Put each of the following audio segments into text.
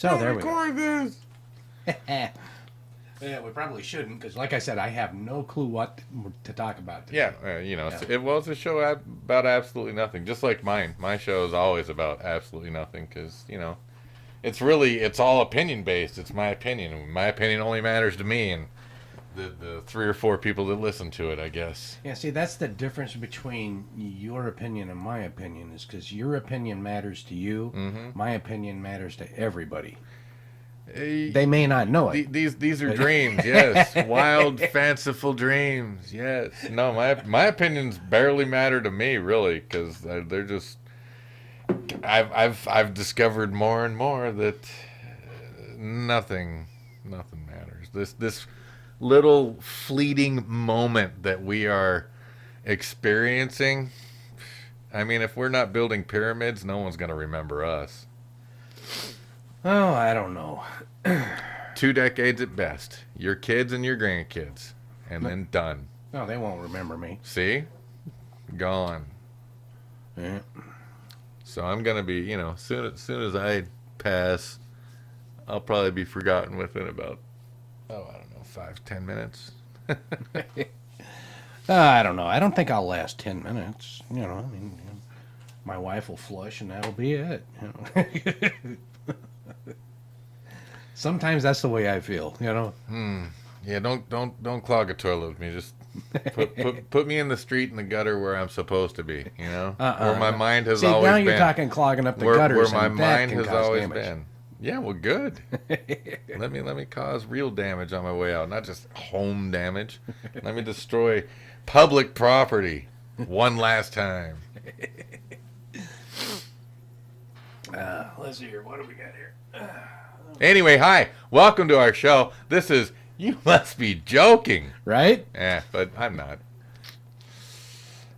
So there we go. Record this. Yeah, we probably shouldn't, because like I said, I have no clue what to talk about today. Yeah, it's a show about absolutely nothing, just like mine. My show is always about absolutely nothing, because it's all opinion based. It's my opinion. My opinion only matters to me and the 3 or 4 people that listen to it, I guess. Yeah, see, that's the difference between your opinion and my opinion, is because your opinion matters to you. Mm-hmm. My opinion matters to everybody. They They may not know it. These are dreams, yes. Wild, fanciful dreams, yes. No, my opinions barely matter to me, really, because they're just. I've discovered more and more that nothing matters. This little fleeting moment that we are experiencing. I mean, if we're not building pyramids, no one's going to remember us. Oh, I don't know. 2 decades at best. Your kids and your grandkids. And then done. No, they won't remember me. See? Gone. Yeah. So I'm going to be, soon as I pass, I'll probably be forgotten within about, I don't know, 5-10 minutes. I don't know. I don't think I'll last 10 minutes. My wife will flush and that'll be it. Sometimes that's the way I feel, Yeah, don't clog a toilet with me. Just put me in the street in the gutter where I'm supposed to be, where my mind has always been. See, now you're talking clogging up the gutters. Where my mind has always damage. been. Yeah, well, good. let me cause real damage on my way out, not just home damage. Let me destroy public property one last time. Let's see here. What do we got here? Anyway, hi. Welcome to our show. This is You Must Be Joking. Right? Yeah, but I'm not.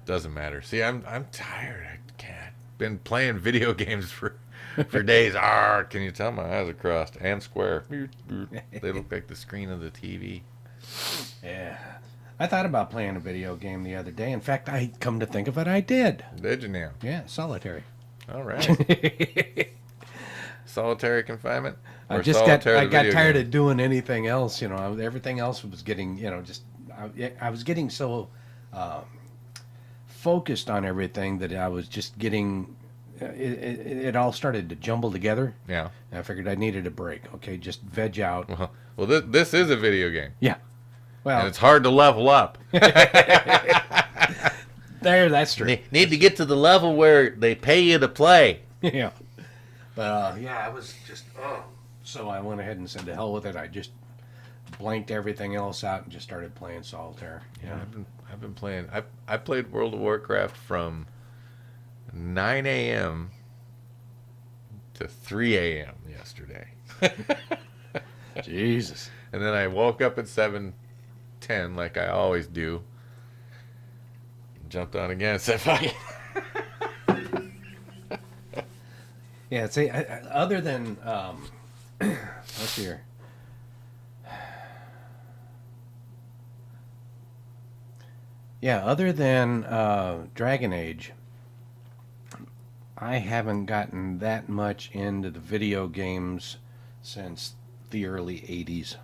Doesn't matter. See, I'm tired. I can't. Been playing video games for days. Can you tell my eyes are crossed and square? They look like the screen of the TV. Yeah. I thought about playing a video game the other day. In fact, I come to think of it, I did. Did you now? Yeah, solitary. All right. Solitary confinement? I got tired of doing anything else. Everything else was getting, I was getting so focused on everything that I was just getting, it all started to jumble together. Yeah. And I figured I needed a break. Okay, just veg out. Well, this is a video game. Yeah. Well, and it's hard to level up. That's true. Need to get to the level where they pay you to play. Yeah. But, I was just, So I went ahead and said, to hell with it. I just blanked everything else out and just started playing solitaire. Yeah, I've been playing. I played World of Warcraft from 9 a.m. to 3 a.m. yesterday. Jesus. And then I woke up at 7:10 like I always do. Jumped on again and said, fuck it. Yeah, see, other than, let's see here. Yeah, other than Dragon Age, I haven't gotten that much into the video games since the early 80s.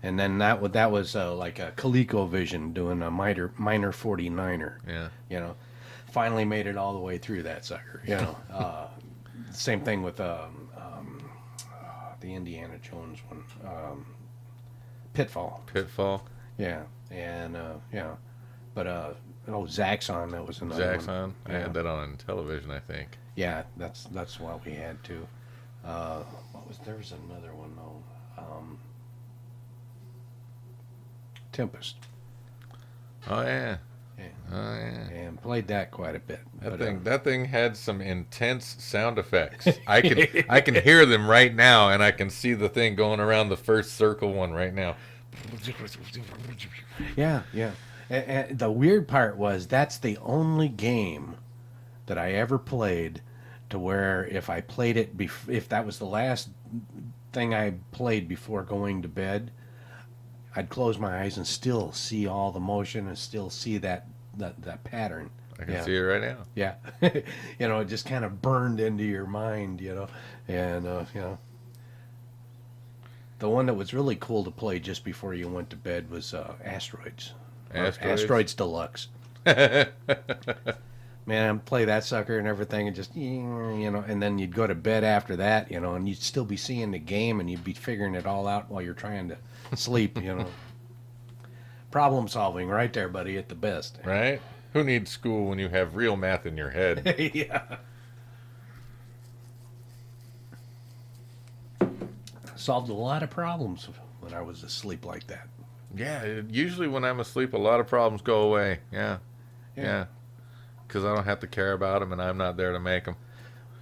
And then that was like a ColecoVision doing a minor 49er. Yeah. Finally made it all the way through that sucker. Same thing with the Indiana Jones one, Pitfall. Yeah, and but Zaxxon, that was another one. Zaxxon. I had that on television, I think. Yeah, that's what we had too. There was another one though. Tempest. Oh yeah. Yeah. Oh yeah. And played that quite a bit. That thing had some intense sound effects. I can hear them right now, and I can see the thing going around the first circle one right now. Yeah. And the weird part was that's the only game that I ever played to where if I played it, if that was the last thing I played before going to bed, I'd close my eyes and still see all the motion and still see that pattern. I can Yeah. see it right now. Yeah. It just kind of burned into your mind, and the one that was really cool to play just before you went to bed was Asteroids. Or Asteroids. Asteroids Deluxe. Man, play that sucker and everything, and just and then you'd go to bed after that, and you'd still be seeing the game, and you'd be figuring it all out while you're trying to sleep. Problem solving, right there, buddy, at the best. Right? Who needs school when you have real math in your head? Yeah. Solved a lot of problems when I was asleep like that. Yeah, usually when I'm asleep, a lot of problems go away. Yeah. Yeah. Yeah. Because I don't have to care about them and I'm not there to make them.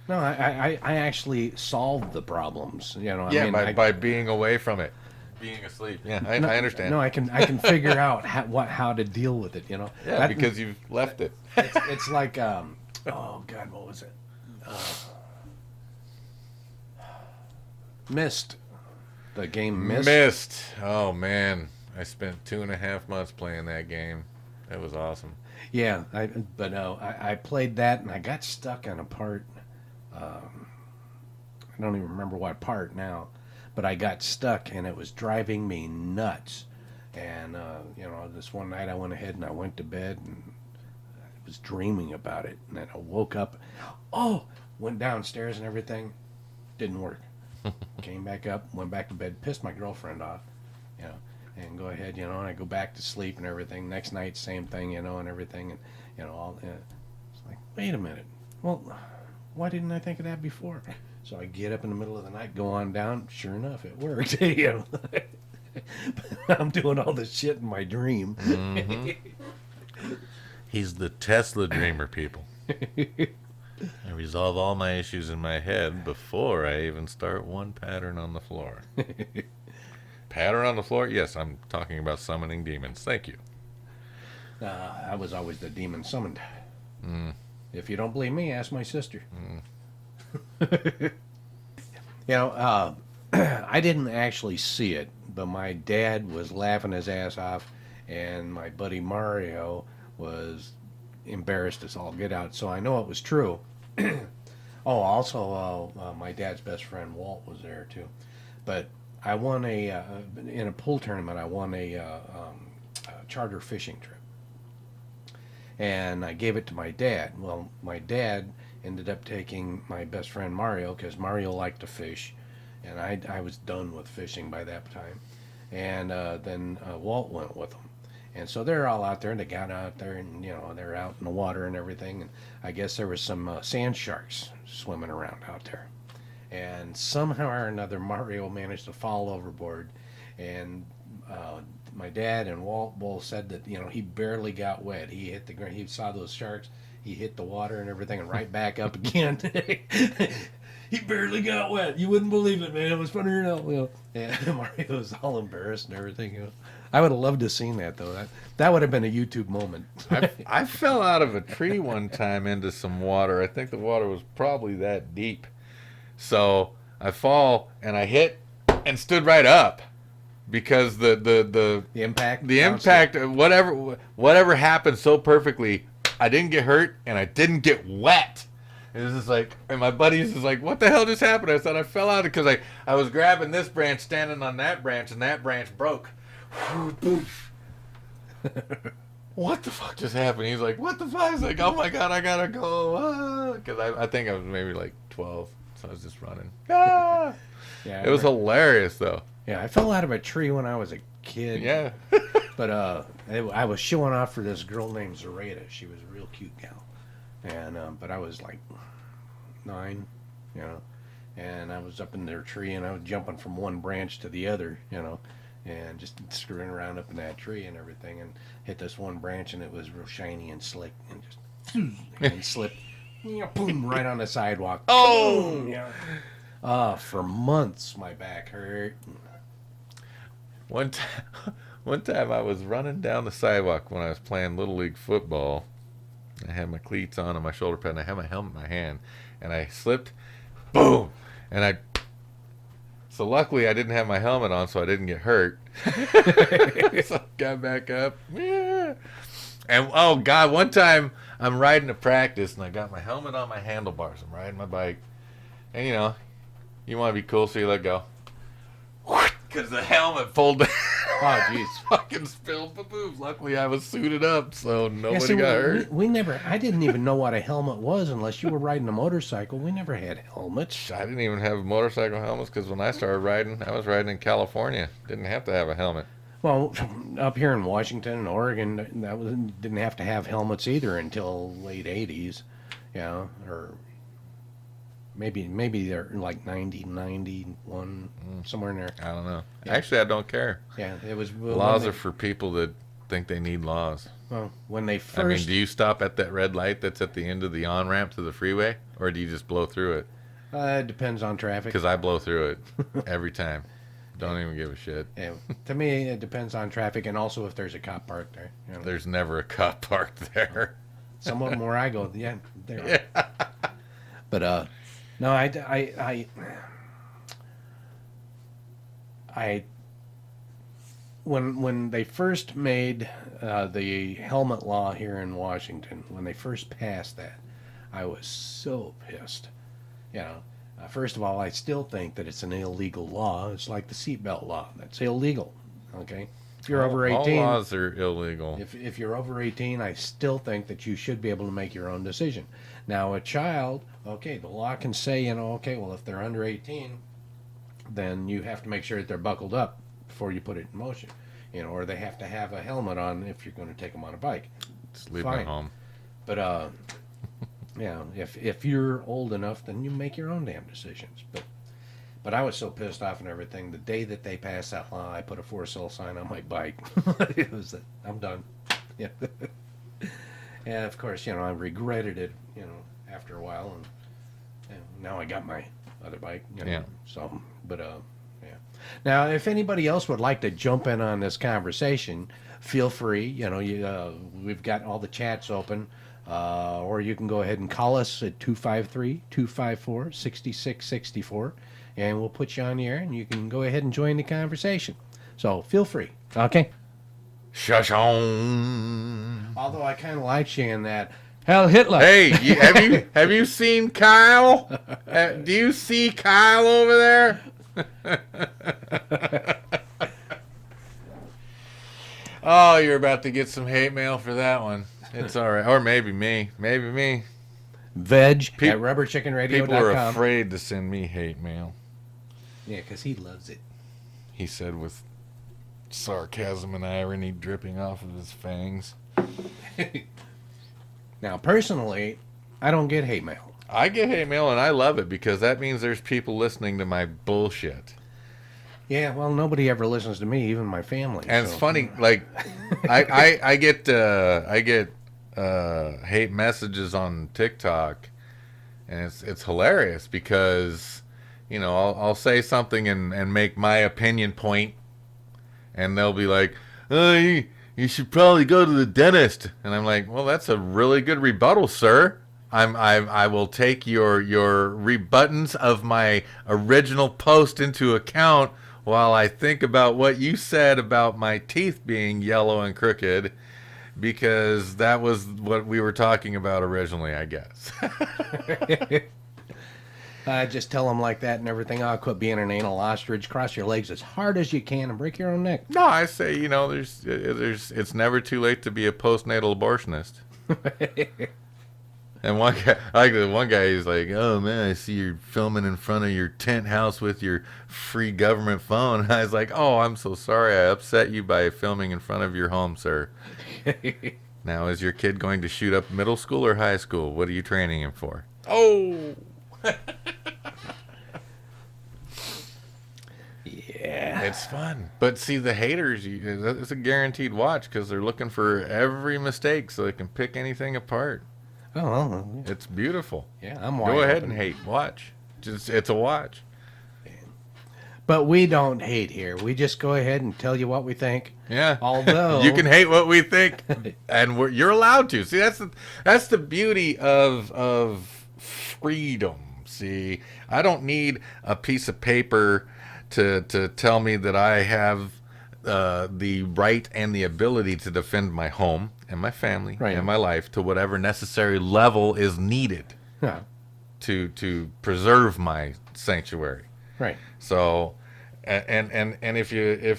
No, I actually solved the problems. By being away from it. Being asleep. Yeah, I understand. No, I can figure out how to deal with it. Yeah, because you've left it. It's like oh God, what was it? Mist. The game Mist. Missed. Oh, man. I spent 2.5 months playing that game. It was awesome. Yeah, I played that and I got stuck on a part. I don't even remember what part now, but I got stuck and it was driving me nuts. And this one night I went ahead and I went to bed and I was dreaming about it. And then I woke up, went downstairs and everything, didn't work. Came back up, went back to bed, pissed my girlfriend off, and go ahead, and I go back to sleep and everything. Next night, same thing, and everything, and it's like, wait a minute, well, why didn't I think of that before? So I get up in the middle of the night, go on down. Sure enough, it worked. I'm doing all this shit in my dream. Mm-hmm. He's the Tesla dreamer, people. I resolve all my issues in my head before I even start one pattern on the floor. Pattern on the floor? Yes, I'm talking about summoning demons. Thank you. I was always the demon summoned. Mm. If you don't believe me, ask my sister. Mm. I didn't actually see it, but my dad was laughing his ass off, and my buddy Mario was embarrassed as all get out. So I know it was true. Also, my dad's best friend Walt was there too. But I won in a pool tournament. I won a charter fishing trip, and I gave it to my dad. Well, my dad ended up taking my best friend Mario because Mario liked to fish, and I was done with fishing by that time. And then Walt went with him. And so they're all out there, and they got out there, and they're out in the water and everything. And I guess there was some sand sharks swimming around out there. And somehow or another, Mario managed to fall overboard. And my dad and Walt both said that he barely got wet. He hit the ground. He saw those sharks. He hit the water and everything, and right back up again. He barely got wet. You wouldn't believe it, man. It was funnier than hell. And Mario was all embarrassed and everything. I would have loved to have seen that though. That would have been a YouTube moment. I fell out of a tree one time into some water. I think the water was probably that deep. So I fall and I hit and stood right up because the impact, whatever happened so perfectly. I didn't get hurt and I didn't get wet. It was just like, and my buddies was like, what the hell just happened? I said, I fell out because I was grabbing this branch, standing on that branch, and that branch broke. What the fuck just happened? He's like, what the fuck? I was like, oh my God, I gotta go. Because I think I was maybe like 12, so I was just running. Ah! Yeah, it was hilarious, though. Yeah, I fell out of a tree when I was a kid. Yeah. But I was showing off for this girl named Zareta. She was a real cute gal. And but I was like 9, and I was up in their tree, and I was jumping from one branch to the other, and just screwing around up in that tree and everything, and hit this one branch, and it was real shiny and slick, and just and slipped, boom, right on the sidewalk. Oh, for months my back hurt. One time I was running down the sidewalk when I was playing Little League football. I had my cleats on and my shoulder pad, and I had my helmet in my hand, and I slipped, boom, and so luckily I didn't have my helmet on, so I didn't get hurt. So I got back up, yeah, And oh god, one time I'm riding to practice and I got my helmet on my handlebars. I'm riding my bike, and you want to be cool, so you let go. Because the helmet pulled down. Oh, jeez. Fucking spilled the boob. Luckily, I was suited up, so nobody Yeah, see, got hurt. we never. I didn't even know what a helmet was unless you were riding a motorcycle. We never had helmets. I didn't even have motorcycle helmets because when I started riding, I was riding in California. Didn't have to have a helmet. Well, up here in Washington and Oregon, didn't have to have helmets either until late '80s, or maybe they're like 90, 91, somewhere in there. I don't know. Yeah. Actually, I don't care. Yeah, it was Laws are for people that think they need laws. well when they I mean, first. do you stop at that red light that's at the end of the on-ramp to the freeway, or do you just blow through it? It depends on traffic. Because I blow through it every time. Don't even give a shit. Yeah, to me, it depends on traffic and also if there's a cop parked there. There's never a cop parked there. Some of them where I go, yeah, there are. Yeah. But no, I when they first made the helmet law here in Washington, when they first passed that, I was so pissed. First of all, I still think that it's an illegal law. It's like the seatbelt law. That's illegal. Okay, if you're over 18, all laws are illegal. if you're over 18, I still think that you should be able to make your own decision. Now, a child, okay, the law can say, okay, well, if they're under 18, then you have to make sure that they're buckled up before you put it in motion, or they have to have a helmet on if you're going to take them on a bike. Just leave Fine. them home. But if you're old enough, then you make your own damn decisions. But I was so pissed off and everything. The day that they passed that law, I put a for sale sign on my bike. It was I'm done. Yeah. And of course, I regretted it, after a while, and now I got my other bike. Yeah. So, but yeah. Now, if anybody else would like to jump in on this conversation, feel free. We've got all the chats open. Or you can go ahead and call us at 253-254-6664, and we'll put you on the air, and you can go ahead and join the conversation. So feel free. Okay? Shush-on. Although I kind of like saying that. Hell, Hitler. Hey, have you seen Kyle? Do you see Kyle over there? Oh, you're about to get some hate mail for that one. It's all right. Or maybe me. Maybe me. Veg at rubberchickenradio.com. People are afraid to send me hate mail. Yeah, because he loves it. He said with sarcasm and irony dripping off of his fangs. Now, personally, I don't get hate mail. I get hate mail, and I love it because that means there's people listening to my bullshit. Yeah, well, nobody ever listens to me, even my family. And it's funny, like I get hate messages on TikTok, and it's hilarious because I'll say something and make my opinion point, and they'll be like, "Oh, you should probably go to the dentist," and I'm like, "Well, that's a really good rebuttal, sir. I will take your rebuttons of my original post into account while I think about what you said about my teeth being yellow and crooked, because that was what we were talking about originally, I guess." Just tell them like that and everything. I'll quit being an anal ostrich. Cross your legs as hard as you can and break your own neck. No, I say, it's never too late to be a postnatal abortionist. And one guy, he's like, "Oh man, I see you're filming in front of your tent house with your free government phone." And I was like, "Oh, I'm so sorry I upset you by filming in front of your home, sir." Now, is your kid going to shoot up middle school or high school? What are you training him for? Oh. Yeah. It's fun. But see, the haters, it's a guaranteed watch because they're looking for every mistake so they can pick anything apart. Oh, well, yeah. It's beautiful. Yeah, I'm wide Go ahead open. and hate. Watch. It's a watch. But we don't hate here. We just go ahead and tell you what we think. Yeah. Although you can hate what we think, and you're allowed to. See, that's the beauty of freedom. See, I don't need a piece of paper to tell me that I have the right and the ability to defend my home and my family Right. and my life to whatever necessary level is needed Yeah. to preserve my sanctuary. Right. So, and if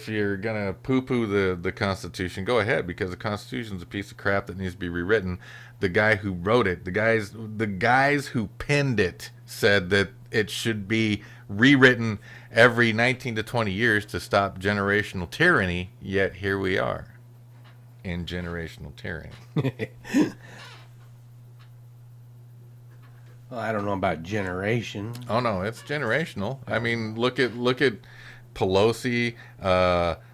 you're gonna poo-poo the Constitution, go ahead, because the Constitution's a piece of crap that needs to be rewritten. The guy who wrote it, the guys who penned it, said that it should be rewritten every 19 to 20 years to stop generational tyranny. Yet here we are in generational tyranny. Well, I don't know about generation. Oh no, it's generational. I mean, look at Pelosi.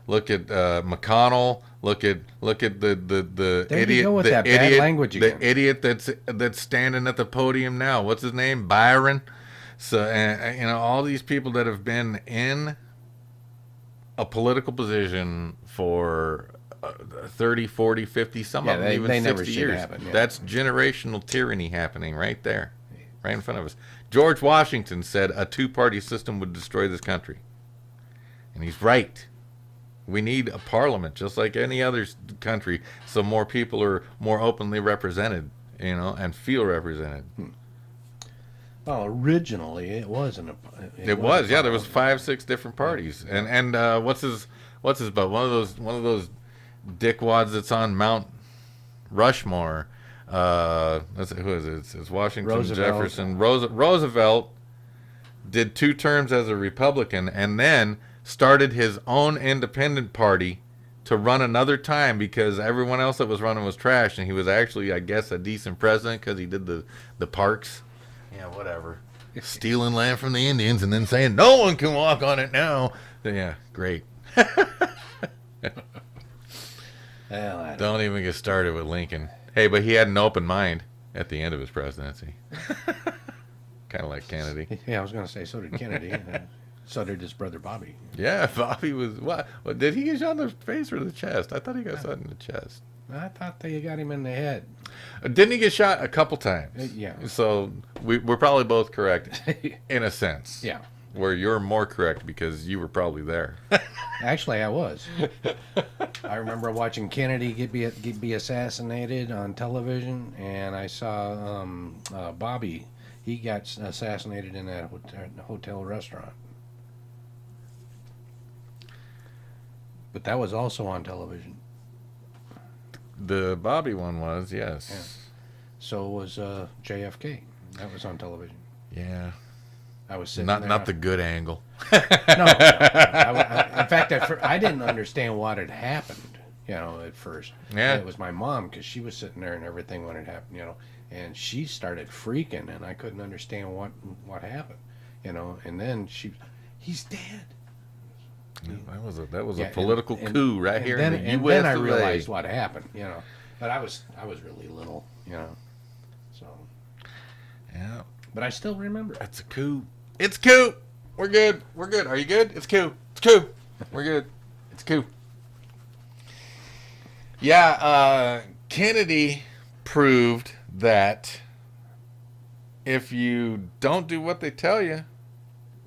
Look at McConnell. Look at the There you idiot. go with the that bad idiot, language again. The idiot that's standing at the podium now. What's his name? Byron. So and you know, all these people that have been in a political position for 30, 40, 50, some of them even they 60 never should years. happen, yeah. That's generational tyranny happening right there, right in front of us. George Washington said a two-party system would destroy this country. And he's right. We need a parliament just like any other country, so more people are more openly represented, you know, and feel represented. Well, originally it wasn't a. It was, yeah. There was 5, 6 different parties, and what's his butt? One of those dickwads that's on Mount Rushmore. Who is it? It's Washington, Roosevelt. Jefferson, Roosevelt did 2 terms as a Republican, and then started his own independent party to run another time because everyone else that was running was trash, and he was actually, I guess, a decent president because he did the parks. Yeah, whatever. Stealing land from the Indians and then saying no one can walk on it now. Yeah, great. Well, Don't even get started with Lincoln. Hey, but he had an open mind at the end of his presidency. Kind of like Kennedy. yeah, I was going to say so did Kennedy. So did his brother Bobby. Yeah, Bobby was what? Did he get shot in the face or the chest? I thought he got shot in the chest. I thought they got him in the head. Didn't he get shot a couple times? Yeah. So we're probably both correct in a sense. Yeah. Where you're more correct because you were probably there. Actually, I was. I remember watching Kennedy be assassinated on television, and I saw Bobby. He got assassinated in a hotel restaurant. But that was also on television. The Bobby one was, yes. Yeah. So was JFK. That was on television. Yeah. I was sitting Not there. not the good angle. No. In fact, I didn't understand what had happened, at first. Yeah. And it was my mom, because she was sitting there and everything when it happened, and she started freaking, and I couldn't understand what happened, and then he's dead. That was Yeah, a political and- coup right and here then, in the and U.S. then I of A. realized what happened, but I was really little, so. Yeah, But I still remember. that's a coup. It's coup. We're good. We're good. Are you good? It's coup. It's coup. We're good. It's coup. Yeah, Kennedy proved that if you don't do what they tell you,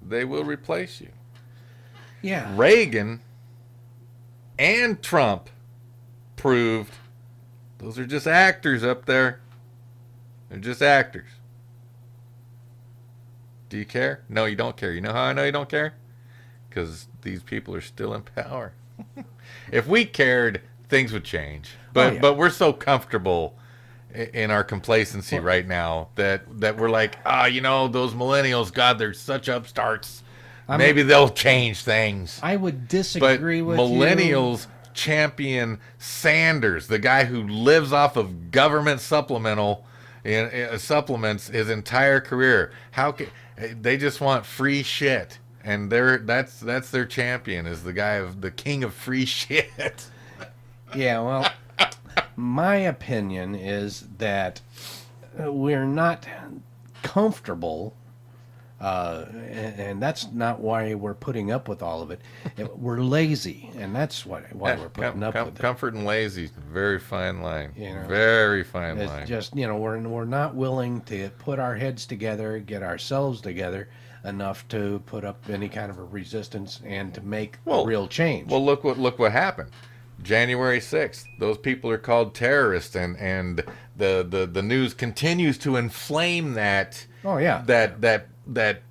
they will replace you. Yeah. Reagan and Trump proved those are just actors up there. They're just actors. Do you care? No, you don't care. You know how I know you don't care? Because these people are still in power. If we cared, things would change. But we're so comfortable in our complacency right now that we're like, those millennials, God, they're such upstarts. Maybe they'll change things. I would disagree with millennials champion Sanders, the guy who lives off of government supplements his entire career. How can they just want free shit? And that's their champion, is the king of free shit. Yeah, well, my opinion is that we're not comfortable And that's not why we're putting up with all of it. We're lazy, and that's why we're putting up with it. Comfort and lazy, very fine line. You know, Very fine it's line. just we're not willing to put our heads together, get ourselves together enough to put up any kind of a resistance and to make a real change. Well, look what happened. January 6th. Those people are called terrorists, and the news continues to inflame that. Oh yeah, that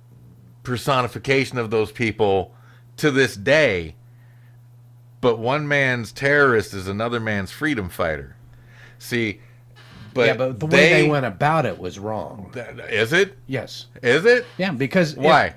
personification of those people to this day. But one man's terrorist is another man's freedom fighter. See, but the way they went about it was wrong. Is it? Yes. Is it? Yeah, because why?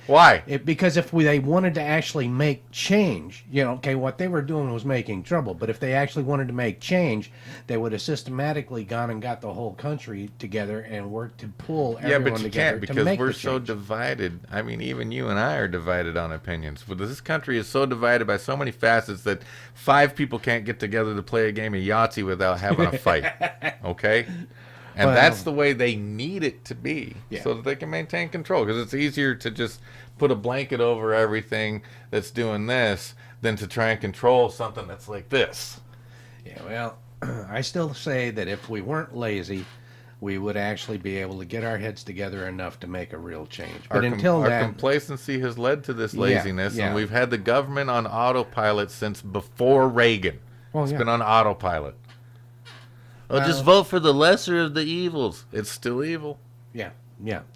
Because if they wanted to actually make change, okay, what they were doing was making trouble. But if they actually wanted to make change, they would have systematically gone and got the whole country together and worked to pull everyone but you together can't because to make we're the so change. divided. I mean, even you and I are divided on opinions. But this country is so divided by so many facets that 5 people can't get together to play a game of Yahtzee without having a fight. Okay? And that's the way they need it to be, so that they can maintain control. Because it's easier to just put a blanket over everything that's doing this than to try and control something that's like this. Yeah, well, I still say that if we weren't lazy, we would actually be able to get our heads together enough to make a real change. But until our complacency has led to this laziness, and we've had the government on autopilot since before Reagan. It's been on autopilot. Just vote for the lesser of the evils. It's still evil. Yeah,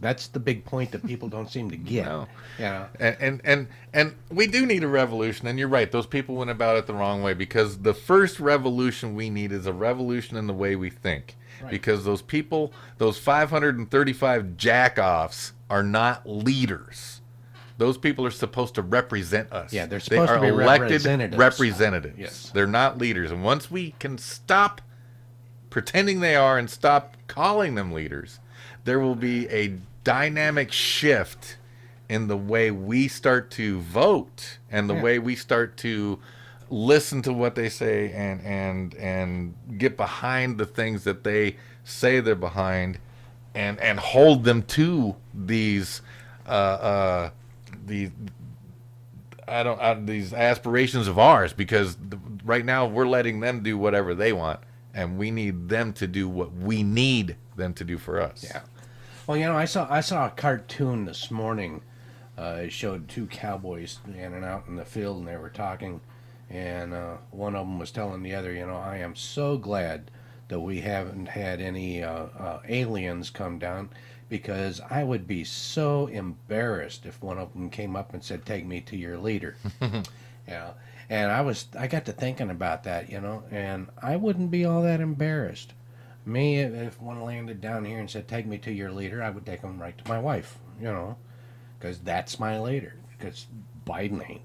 that's the big point that people don't seem to get. No. And we do need a revolution, and you're right, those people went about it the wrong way, because the first revolution we need is a revolution in the way we think. Right. Because those people, those 535 jack-offs are not leaders. Those people are supposed to represent us. Yeah, they're supposed to be elected representatives. Yes. They're not leaders. And once we can stop pretending they are and stop calling them leaders, there will be a dynamic shift in the way we start to vote and the way we start to listen to what they say and get behind the things that they say they're behind, and hold them to these these aspirations of ours, because right now we're letting them do whatever they want, and we need them to do what we need them to do for us. Yeah. Well, I saw a cartoon this morning. It showed 2 cowboys standing out in the field, and they were talking, and one of them was telling the other, I am so glad that we haven't had any aliens come down, because I would be so embarrassed if one of them came up and said, "Take me to your leader." And I got to thinking about that, and I wouldn't be all that embarrassed. Me, if one landed down here and said, "Take me to your leader," I would take them right to my wife, because that's my leader. Because Biden ain't,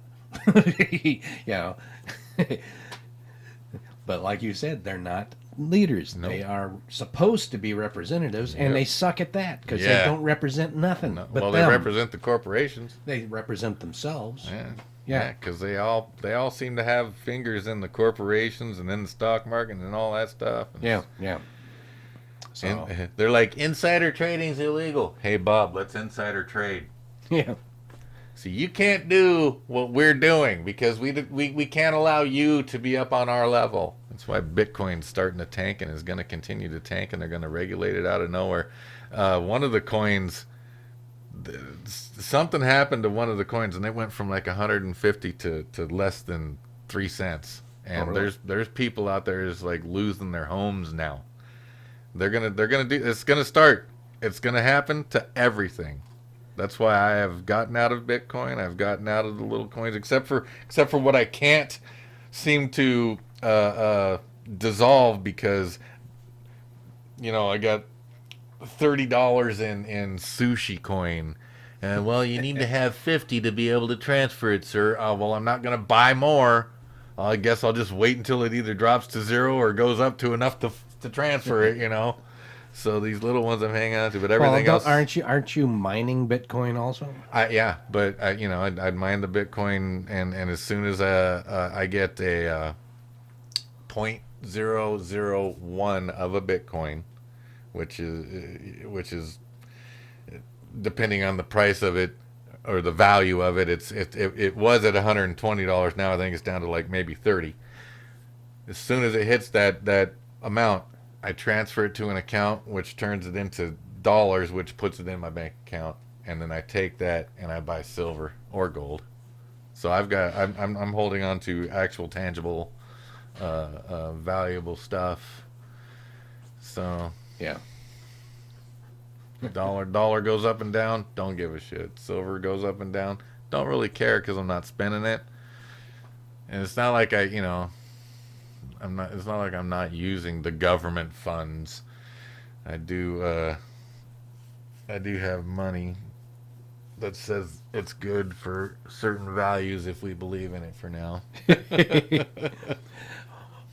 But like you said, they're not leaders. Nope. They are supposed to be representatives, and they suck at that because they don't represent nothing. No. But they represent the corporations. They represent themselves. Yeah, because they all seem to have fingers in the corporations and in the stock market and all that stuff. Yeah. So and they're like, insider trading's illegal. Hey, Bob, let's insider trade. Yeah. So you can't do what we're doing because we can't allow you to be up on our level. That's why Bitcoin's starting to tank and is going to continue to tank, and they're going to regulate it out of nowhere. One of the coins, something happened to one of the coins, and it went from like 150 to less than 3 cents. And really? there's people out there is like losing their homes now. They're gonna do. It's gonna start. It's gonna happen to everything. That's why I have gotten out of Bitcoin. I've gotten out of the little coins, except for what I can't seem to dissolve, because I got $30 in sushi coin, and you need to have 50 to be able to transfer it, sir. Well, I'm not gonna buy more. I guess I'll just wait until it either drops to 0 or goes up to enough to transfer it. So these little ones I'm hanging on to, but everything else. Aren't you mining Bitcoin also? Yeah, but I'd mine the Bitcoin, and as soon as I get a 0.001 of a Bitcoin, which is depending on the price of it or the value of it, it was at $120. Now I think it's down to like maybe 30. As soon as it hits that amount, I transfer it to an account, which turns it into dollars, which puts it in my bank account, and then I take that and I buy silver or gold. So I'm holding on to actual tangible, valuable stuff. So Yeah. dollar goes up and down, don't give a shit. Silver goes up and down, don't really care because I'm not spending it. And it's not like it's not like I'm not using the government funds. I do have money that says it's good for certain values if we believe in it for now.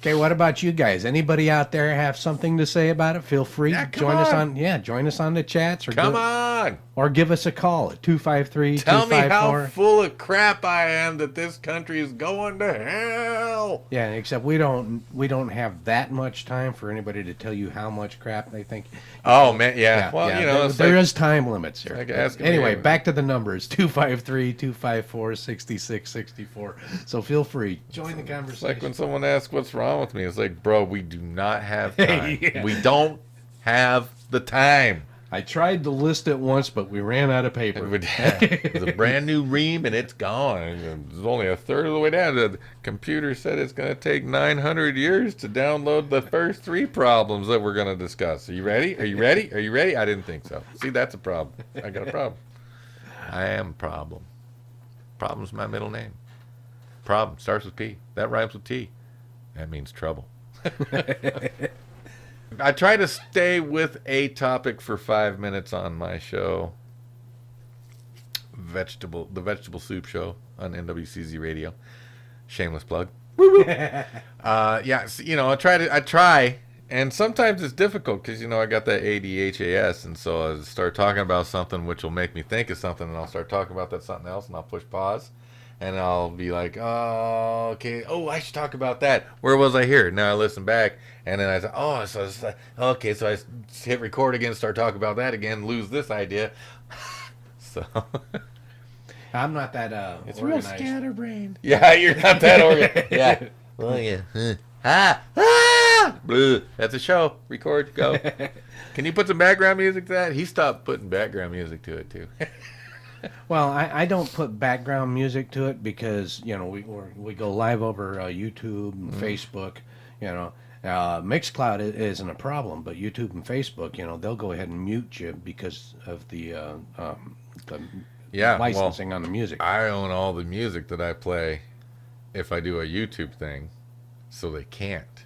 Okay, what about you guys? Anybody out there have something to say about it? Feel free. Yeah, come join us on. on join us on the chats Come on. or give us a call at 253 Tell me how full of crap I am that this country is going to hell. Yeah, except we don't have that much time for anybody to tell you how much crap they think. Oh man, yeah. Well, you know, there is time limits here. like asking Anyway, me. back to the numbers: 253-254-6664. So feel free, join the It's conversation. like when someone asks what's wrong with me, it's like, bro, we do not have time. Yeah. We don't have the time. I tried to list it once, but we ran out of paper. It's a brand new ream and it's gone. It's only a third of the way down. The computer said it's going to take 900 years to download the first 3 problems that we're going to discuss. Are you ready? Are you ready? Are you ready? I didn't think so. See, that's a problem. I got a problem. I am a problem. Problem's my middle name. Problem starts with P. That rhymes with T. That means trouble. I try to stay with a topic for 5 minutes on my show. The Vegetable Soup Show on NWCZ Radio. Shameless plug. Woo woo. Yeah, so, you know, I try, and sometimes it's difficult because, you know, I got that ADHAS, and so I start talking about something which will make me think of something, and I'll start talking about that something else, and I'll push pause. And I'll be like, oh, okay. Oh, I should talk about that. Where was I here? Now I listen back, and then I say, oh, so it's like, okay. So I hit record again, start talking about that again, lose this idea. So I'm not that it's organized. real scatterbrained. Yeah, you're not that organized. Yeah. Well, yeah. Bleh. That's a show. Record. Go. Can you put some background music to that? He stopped putting background music to it too. Well, I don't put background music to it because, you know, we go live over YouTube and Facebook, you know. Mixcloud isn't a problem, but YouTube and Facebook, you know, they'll go ahead and mute you because of the licensing on the music. I own all the music that I play if I do a YouTube thing, so they can't.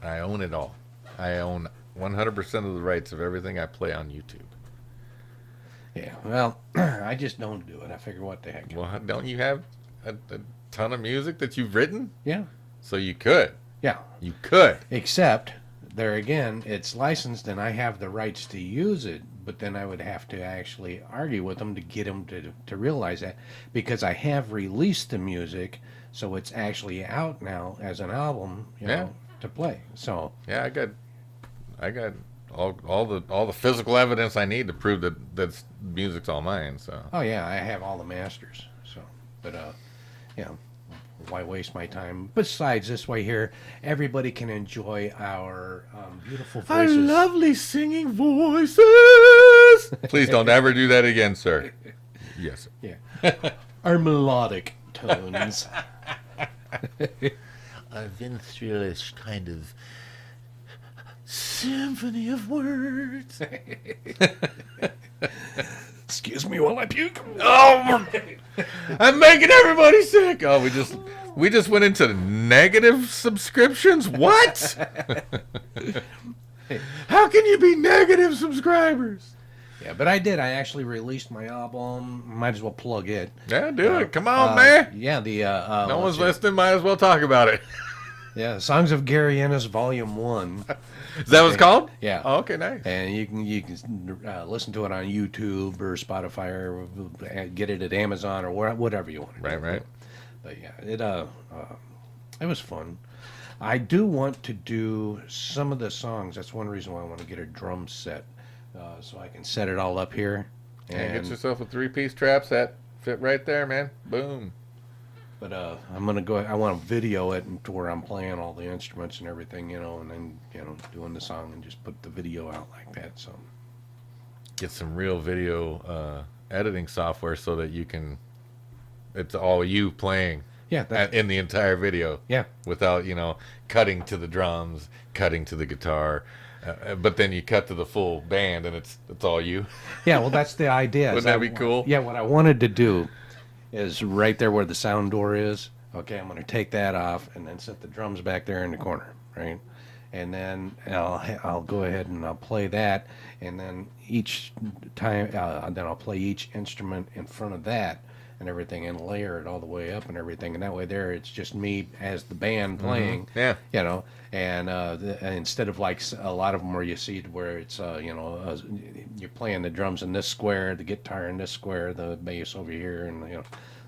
I own it all. I own 100% of the rights of everything I play on YouTube. Yeah, well, I just don't do it. I figure what the heck. Well, don't you have a ton of music that you've written? Yeah. So you could. Yeah. You could. Except, there again, it's licensed and I have the rights to use it, but then I would have to actually argue with them to get them to realize that, because I have released the music, so it's actually out now as an album, you know, to play. So yeah, I got all the physical evidence I need to prove that music's all mine. So oh yeah, I have all the masters. So, but you know, why waste my time? Besides, this way here, everybody can enjoy our beautiful our voices. lovely singing voices. Please don't ever do that again, sir. Yes, sir. Yeah, our melodic tones. I've been through this kind of symphony of words. Excuse me while I puke. Oh, I'm making everybody sick. Oh, we just went into negative subscriptions. What? How can you be negative subscribers? Yeah, but I did. I actually released my album. Might as well plug it. Yeah, do it. Come on, man. Yeah, the No one's listening. Might as well talk about it. Yeah, Songs of Gary Ennis Volume 1. Is that what it's called? Yeah. Oh, okay, nice. And you can listen to it on YouTube or Spotify or get it at Amazon or whatever you want. Right. But yeah, it was fun. I do want to do some of the songs. That's one reason why I want to get a drum set so I can set it all up here. And get And yourself a 3-piece trap set. Fit right there, man. Boom. but I'm gonna go. I want to video it to where I'm playing all the instruments and everything, and then doing the song and just put the video out like that. So Get some real video editing software so that you can. It's all you playing yeah, in the entire video. yeah, Without cutting to the drums, cutting to the guitar, but then you cut to the full band and it's all you. yeah. Well, that's the idea. Wouldn't that be cool? Yeah, what I wanted to do is right there where the sound door is. Okay, I'm going to take that off and then set the drums back there in the corner, right? And then I'll go ahead and I'll play that, and then each time then I'll play each instrument in front of that and everything, and layer it all the way up and everything, and that way there it's just me as the band playing, Yeah. and instead of like a lot of them where you see where it's you're playing the drums in this square, the guitar in this square, the bass over here, and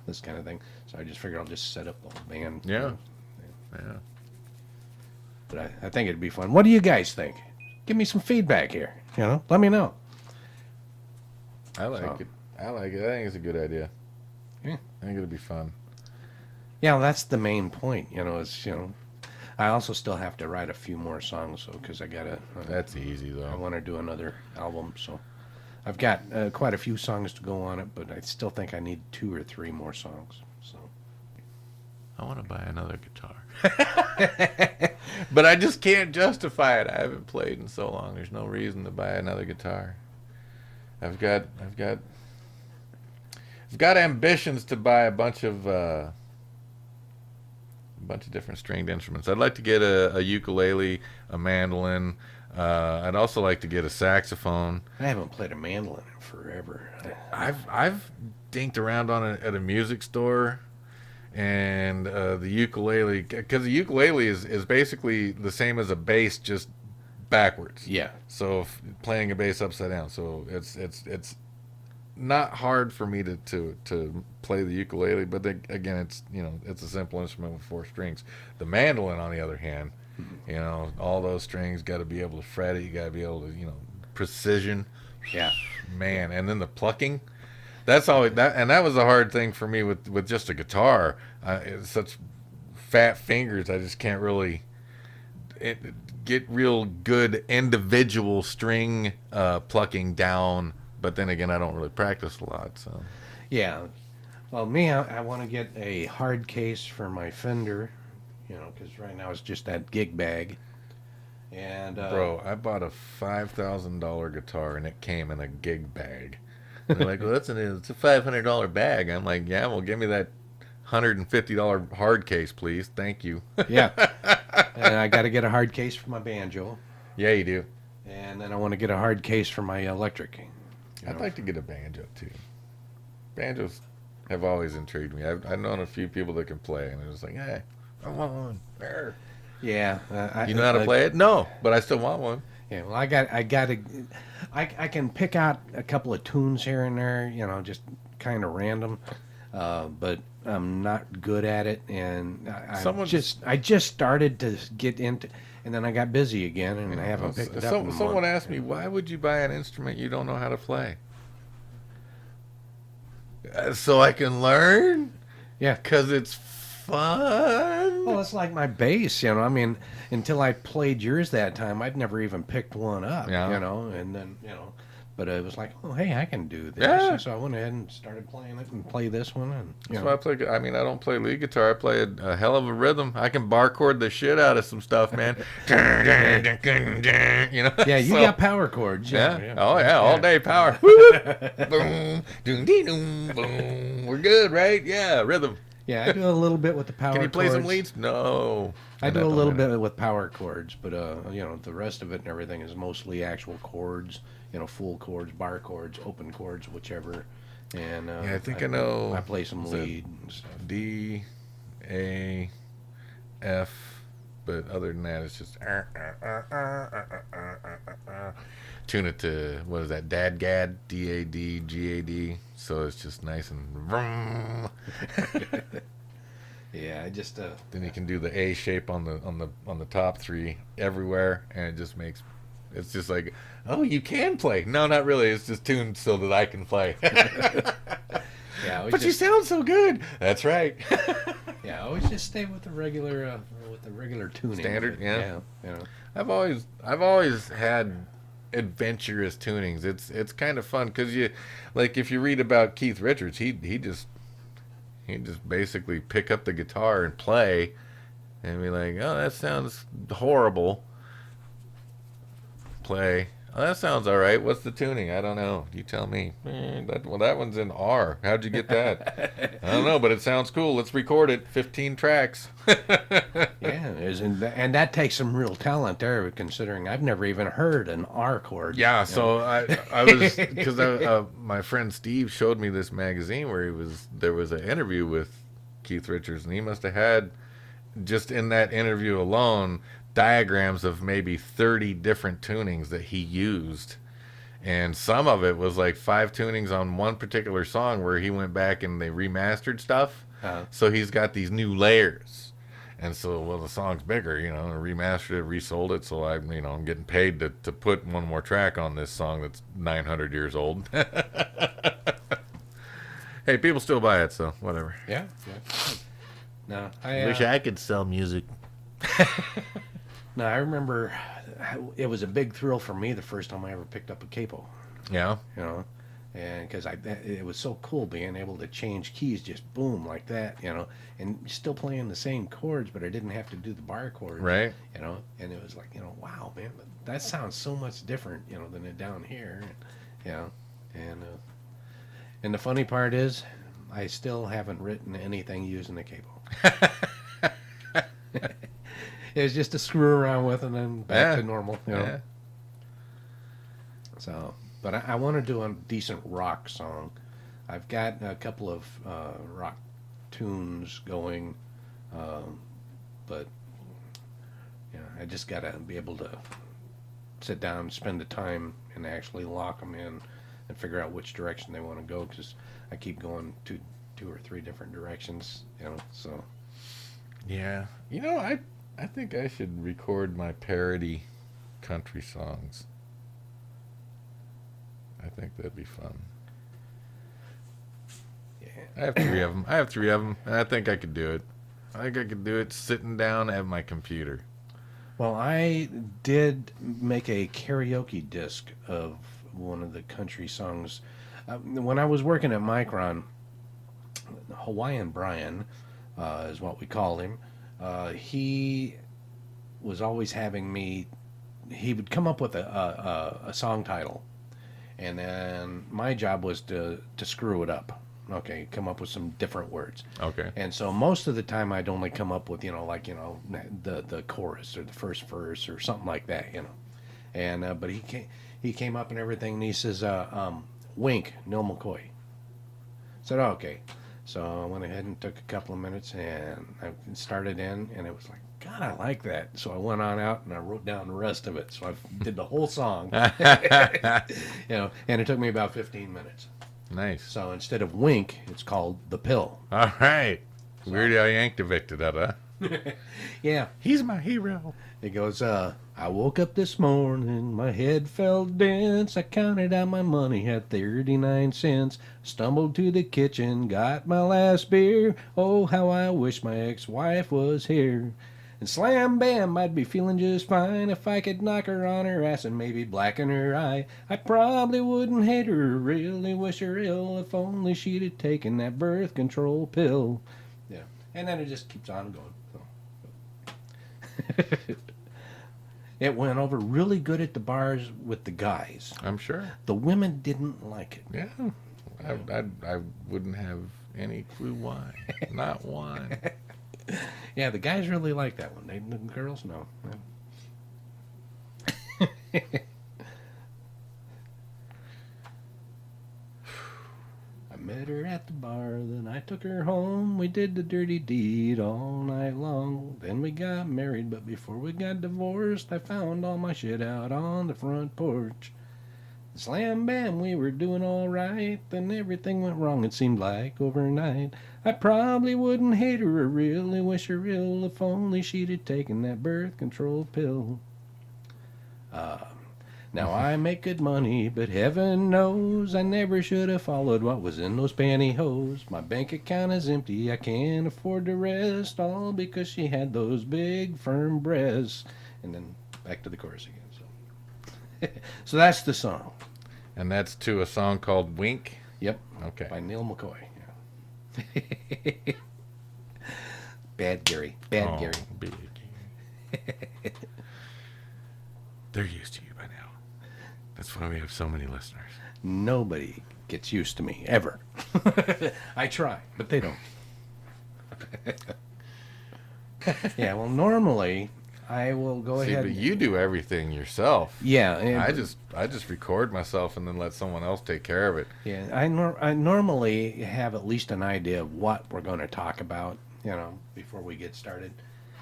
this kind of thing. So I just figured I'll just set up the whole band. Yeah. Yeah. But I think it'd be fun. What do you guys think? Give me some feedback here. Let me know. I like So. it. I like it. I think it's a good idea. Yeah. I think it'll be fun. Yeah, that's the main point. I also still have to write a few more songs, so because I gotta. That's easy I though. want to do another album, so I've got quite a few songs to go on it, but I still think I need 2 or 3 more songs. So. I want to buy another guitar. But I just can't justify it. I haven't played in so long. There's no reason to buy another guitar. I've got ambitions to buy a bunch of different stringed instruments. I'd like to get a ukulele, a mandolin. I'd also like to get a saxophone. I haven't played a mandolin in forever. I've dinked around on it at a music store, and the ukulele, because the ukulele is basically the same as a bass, just backwards. Yeah. So playing a bass upside down. So it's not hard for me to play the ukulele, but again, it's a simple instrument with 4 strings. The mandolin, on the other hand, all those strings got to be able to fret it. You got to be able to, precision. Yeah. Man, and then the plucking. That's always that was a hard thing for me with just a guitar. It's such fat fingers, I just can't really get real good individual string plucking down. But then again, I don't really practice a lot, so. Yeah. Well, me, I want to get a hard case for my Fender, because right now it's just that gig bag. And Bro, I bought a $5,000 guitar and it came in a gig bag. And they're like, well, it's a $500 bag. I'm like, yeah, well, give me that $150 hard case, please. Thank you. yeah. And I got to get a hard case for my banjo, Yeah, you do. and then I want to get a hard case for my electric. I'd like to get a banjo too. Banjos have always intrigued me. I've known a few people that can play, and they're just like, hey, I want one. There. Yeah. You know how to play it? No, but I still want one. Yeah. Well, I can pick out a couple of tunes here and there, just kind of random, but I'm not good at it, and I just started to get into, and then I got busy again, and I haven't picked it up. in a Someone month. asked me, why would you buy an instrument you don't know how to play? So I can learn? Yeah. Because it's fun? Well, it's like my bass, I mean, until I played yours that time, I'd never even picked one up, Yeah. and then, but it was like, oh, hey, I can do this. Yeah. And so I went ahead and started playing it and play this one. And, That's why I play. I mean, I don't play lead guitar. I play a hell of a rhythm. I can bar chord the shit out of some stuff, man. Yeah, you So- got power chords. Yeah. Oh yeah, all day power. Woo! Boom, doom, dee, doom, boom. We're good, right? Yeah, rhythm. Yeah, I do a little bit with the power Can you play chords. some leads? No. I And do that a don't little matter. bit with power chords, but the rest of it and everything is mostly actual chords, full chords, bar chords, open chords, whichever. And Yeah, I think I know. I play some Is it lead and stuff. D, A, F, but other than that, it's just tune it to what is that? Dadgad, DAD, GAD. So it's just nice and vroom. Yeah, I just Then you can do the A shape on the top 3 everywhere, and it just makes It's just like, oh, you can play. No, not really. It's just tuned so that I can play. Yeah, But you sound so good. That's right. yeah, always just stay with the regular tuning. Standard, yeah. Yeah, you know. I've always had adventurous tunings. It's kind of fun because you, like, if you read about Keith Richards, he just basically pick up the guitar and play, and be like, oh, that sounds horrible. Play. Oh, that sounds all right. What's the tuning? I don't know. You tell me. That one's in R. How'd you get that? I don't know, but it sounds cool. Let's record it. 15 tracks. Yeah, and that takes some real talent there, considering I've never even heard an R chord. Yeah, you know. so I was because my friend Steve showed me this magazine where there was an interview with Keith Richards, and he must have had, just in that interview alone, diagrams of maybe 30 different tunings that he used. And some of it was like 5 tunings on one particular song where he went back and they remastered stuff. So he's got these new layers. And so, well, the song's bigger, remastered it, resold it. So I'm getting paid to put one more track on this song that's 900 years old. Hey, people still buy it, so whatever. Yeah. No, Wish I could sell music. No, I remember it was a big thrill for me the first time I ever picked up a capo. Yeah. And because it was so cool being able to change keys just boom like that, and still playing the same chords, but I didn't have to do the bar chords, Right. And it was like, wow, man, that sounds so much different, than it down here, and the funny part is, I still haven't written anything using the capo. It was just to screw around with and then back to normal, Yeah. So, but I want to do a decent rock song. I've got a couple of rock tunes going, but I just got to be able to sit down, spend the time, and actually lock them in and figure out which direction they want to go, because I keep going two or three different directions, so. Yeah. I think I should record my parody country songs. I think that'd be fun. Yeah. I have 3 of them, and I think I could do it. I think I could do it sitting down at my computer. Well, I did make a karaoke disc of one of the country songs. When I was working at Micron, Hawaiian Brian is what we called him. He was always having me. He would come up with a song title, and then my job was to screw it up. Okay, come up with some different words. Okay. And so most of the time I'd only come up with the chorus or the first verse or something like that. And but he came up and everything, and he says, "Wink, Neil McCoy." I said, oh, "Okay." So I went ahead and took a couple of minutes and I started in, and it was like, God, I like that. So I went on out and I wrote down the rest of it. So I did the whole song, and it took me about 15 minutes. Nice. So instead of Wink, it's called The Pill. All right. Weird Al Yankovic did that, huh? Yeah. He's my hero. It goes, I woke up this morning, my head felt dense. I counted out my money at 39 cents. Stumbled to the kitchen, got my last beer. Oh, how I wish my ex-wife was here. And slam bam, I'd be feeling just fine if I could knock her on her ass and maybe blacken her eye. I probably wouldn't hate her, really wish her ill, if only she'd have taken that birth control pill. Yeah, and then it just keeps on going. So. It went over really good at the bars with the guys. I'm sure. The women didn't like it. Yeah. I wouldn't have any clue why. Not one. Yeah, the guys really like that one. The girls, no. I met her at the bar, then I took her home. We did the dirty deed all night long. Then we got married, but before we got divorced, I found all my shit out on the front porch. Slam bam, we were doing all right. Then everything went wrong, it seemed like overnight. I probably wouldn't hate her or really wish her ill if only she'd have taken that birth control pill. Now I make good money, but heaven knows I never should have followed what was in those pantyhose. My bank account is empty, I can't afford to rest, all because she had those big firm breasts. And then back to the chorus again. So, so that's the song. And that's to a song called Wink. Yep. Okay. By Neil McCoy. Yeah. Bad Gary. Bad Gary. Big. They're used to you by now. That's why we have so many listeners. Nobody gets used to me, ever. I try, but they don't. Yeah, well, normally I will go See, ahead. but you do everything yourself. Yeah. And, I just record myself and then let someone else take care of it. Yeah, I normally have at least an idea of what we're going to talk about, before we get started.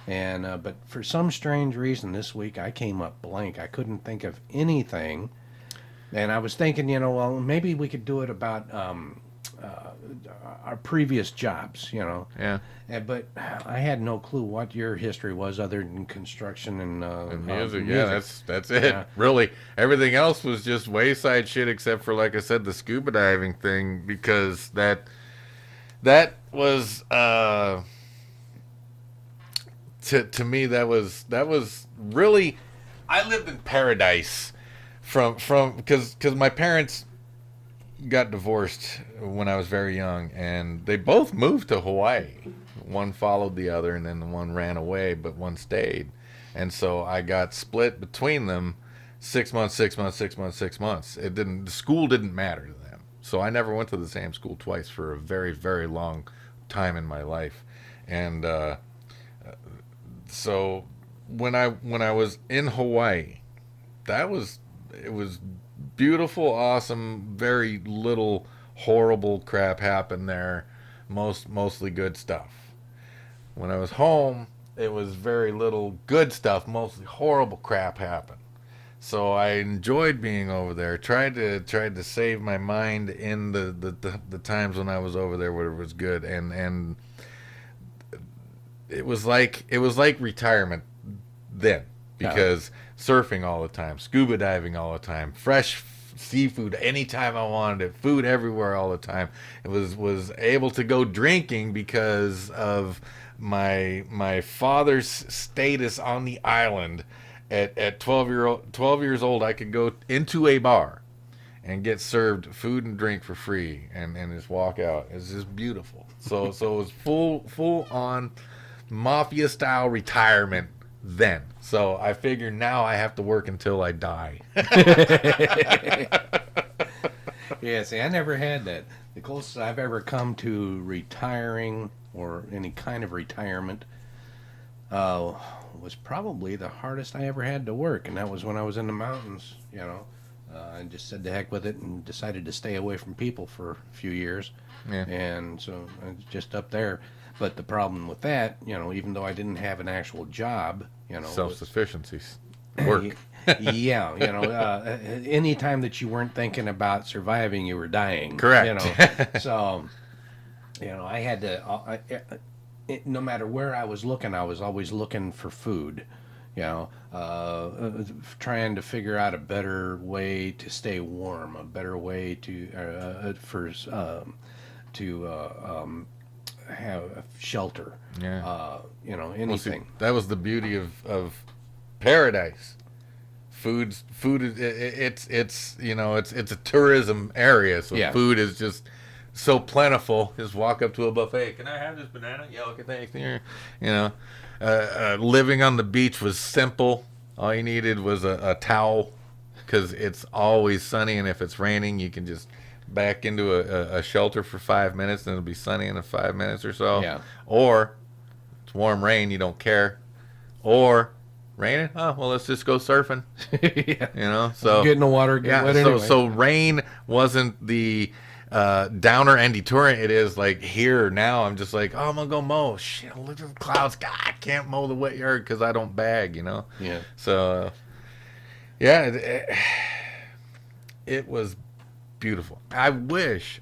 And but for some strange reason this week I came up blank. I couldn't think of anything. And I was thinking, well, maybe we could do it about our previous jobs, Yeah. But I had no clue what your history was other than construction and Music, music. yeah, that's it. Yeah. Really, everything else was just wayside shit, except for, like I said, the scuba diving thing, because that was to me that was really, I lived in paradise from because my parents got divorced when I was very young, and they both moved to Hawaii. One followed the other, and then the one ran away, but one stayed. And so I got split between them 6 months, 6 months, 6 months, 6 months. The school didn't matter to them. So I never went to the same school twice for a very, very long time in my life. And so when I was in Hawaii, it was beautiful, awesome, very little horrible crap happened there. Mostly good stuff. When I was home, it was very little good stuff, mostly horrible crap happened. So I enjoyed being over there. Tried to save my mind in the times when I was over there where it was good, and it was like retirement then, because surfing all the time, scuba diving all the time, fresh seafood anytime I wanted it, food everywhere all the time. It was able to go drinking because of my father's status on the island. At 12 years old, I could go into a bar and get served food and drink for free and just walk out. It's just beautiful. So it was full on mafia style retirement then. So I figure now I have to work until I die. Yeah, see, I never had that. The closest I've ever come to retiring or any kind of retirement was probably the hardest I ever had to work, and that was when I was in the mountains, I just said the heck with it and decided to stay away from people for a few years. Yeah. And so I was just up there. But the problem with that, even though I didn't have an actual job, Self-sufficiency. Work. Yeah, any time that you weren't thinking about surviving, you were dying. Correct. So, I had to, no matter where I was looking, I was always looking for food. Trying to figure out a better way to stay warm, a better way to have shelter. Yeah. Anything. Well, see, that was the beauty of paradise. Food is it's a tourism area, so Yeah. food is just so plentiful. Just walk up to a buffet. Can I have this banana? Yeah, okay, thanks. Here, living on the beach was simple. All you needed was a towel, because it's always sunny, and if it's raining, you can just back into a shelter for 5 minutes, and it'll be sunny in 5 minutes or so. Yeah. Or it's warm rain, you don't care. Or raining, oh well, let's just go surfing. Yeah. So Get in the water, get wet anyway. so rain wasn't the downer and deterrent. It is like here now. I'm just like, oh, I'm gonna go mow. Shit, look at the clouds. God, I can't mow the wet yard because I don't bag. Yeah. So yeah, it was beautiful. I wish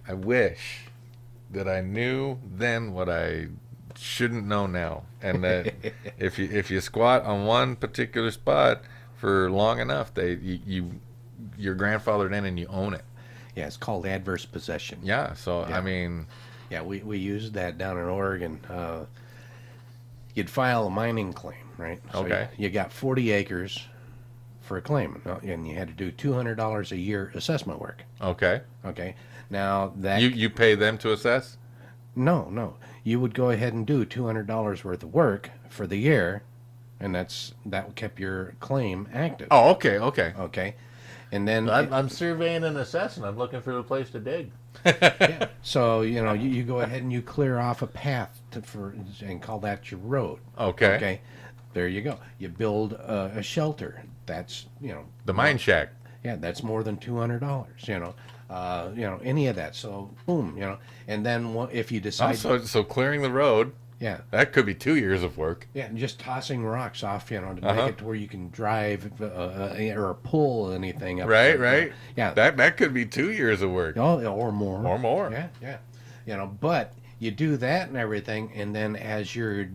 that I knew then what I shouldn't know now, and that if you squat on one particular spot for long enough, you you're grandfathered in and you own it. Yeah, it's called adverse possession. Yeah. So Yeah. I mean, Yeah, we used that down in Oregon. You'd file a mining claim, right? So okay, you got 40 acres for a claim, and you had to do $200 a year assessment work. okay. Okay. Now that You pay them to assess. no, you would go ahead and do $200 worth of work for the year, and that kept your claim active. Oh, okay, okay. Okay, and then I'm surveying and assessing. I'm looking for a place to dig. yeah, so you go ahead and you clear off a path and call that your road. Okay. Okay, there you go. You build a shelter. That's The mine shack. yeah, that's more than $200. Any of that. So boom, and then if you Oh, decide, so clearing the road, yeah, that could be 2 years of work. yeah, and just tossing rocks off, to Uh-huh. make it to where you can drive or pull anything up. Right, So, right. Yeah. That could be 2 years of work. Or more. Or more. Yeah, yeah. But you do that and everything, and then as you're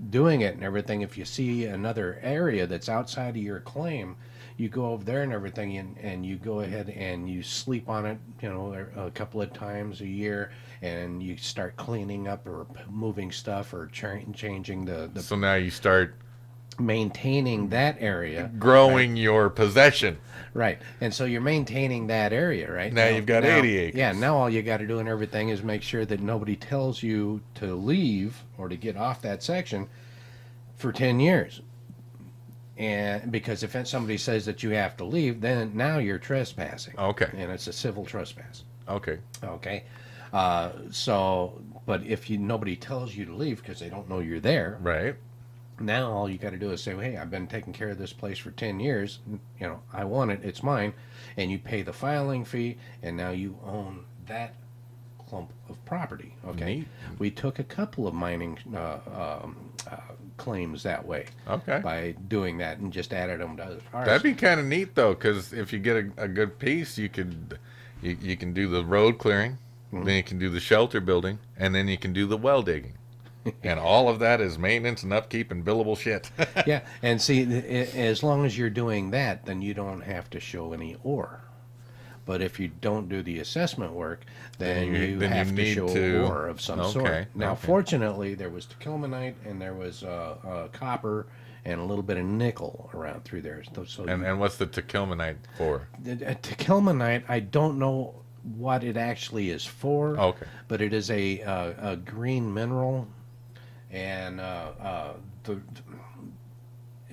doing it and everything, if you see another area that's outside of your claim, you go over there and everything, and you go ahead and you sleep on it, a couple of times a year, and you start cleaning up or moving stuff or changing the So now you start maintaining that area. growing your possession. Right. And so you're maintaining that area, right? Now you've got 80 acres. Yeah, now all you got to do and everything is make sure that nobody tells you to leave or to get off that section for 10 years. And because if somebody says that you have to leave, then now you're trespassing. Okay. And it's a civil trespass. Okay. Okay. But if nobody tells you to leave because they don't know you're there, Right. now all you got to do is say, well, hey, I've been taking care of this place for 10 years. I want it. It's mine. And you pay the filing fee, and now you own that clump of property. Okay. Neat. We took a couple of mining claims that way. Okay. By doing that and just added them to ours. That'd be kind of neat though, because if you get a good piece, you could you can do the road clearing, then you can do the shelter building, and then you can do the well digging, and all of that is maintenance and upkeep and billable shit. Yeah. And see, as long as you're doing that, then you don't have to show any ore. But if you don't do the assessment work, then you have to need show to- ore of some sort. Now, fortunately, there was Kilmanite and there was copper and a little bit of nickel around through there. So And what's the Kilmanite for? Kilmanite, I don't know what it actually is for. Okay. But it is a green mineral, and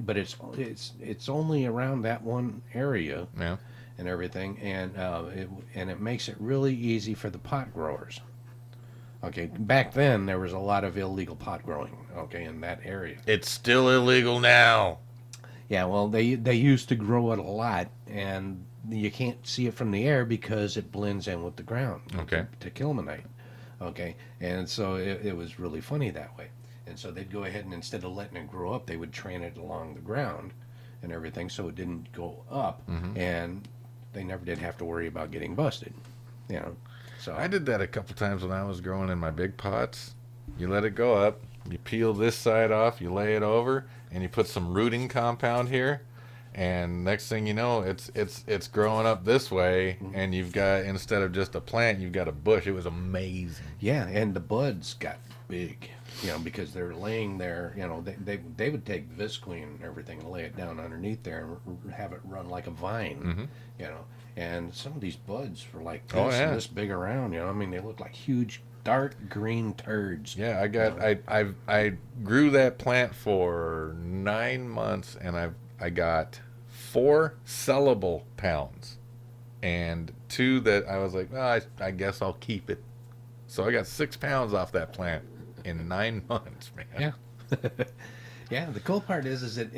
but it's only around that one area. Yeah. And everything, and it makes it really easy for the pot growers. Okay, back then there was a lot of illegal pot growing. Okay, in that area. It's still illegal now. Yeah, well, they used to grow it a lot, and you can't see it from the air because it blends in with the ground. Okay. To Kilmanite. Okay, and so it was really funny that way. And so they'd go ahead and instead of letting it grow up, they would train it along the ground and everything, so it didn't go up, and they never did have to worry about getting busted. So I did that a couple times when I was growing in my big pots. You let it go up, you peel this side off, you lay it over, and you put some rooting compound here, and next thing you know, it's growing up this way, and you've got, instead of just a plant, you've got a bush. It was amazing. yeah, and the buds got big, because they're laying there. They would take visqueen and everything and lay it down underneath there and have it run like a vine. And some of these buds were like this, Oh, yeah. and this big around. I mean, they look like huge dark green turds. Yeah, I grew that plant for 9 months, and I got 4 sellable pounds, and 2 that I was like, oh, I guess I'll keep it. So I got 6 pounds off that plant in 9 months, man. Yeah. Yeah, the cool part is that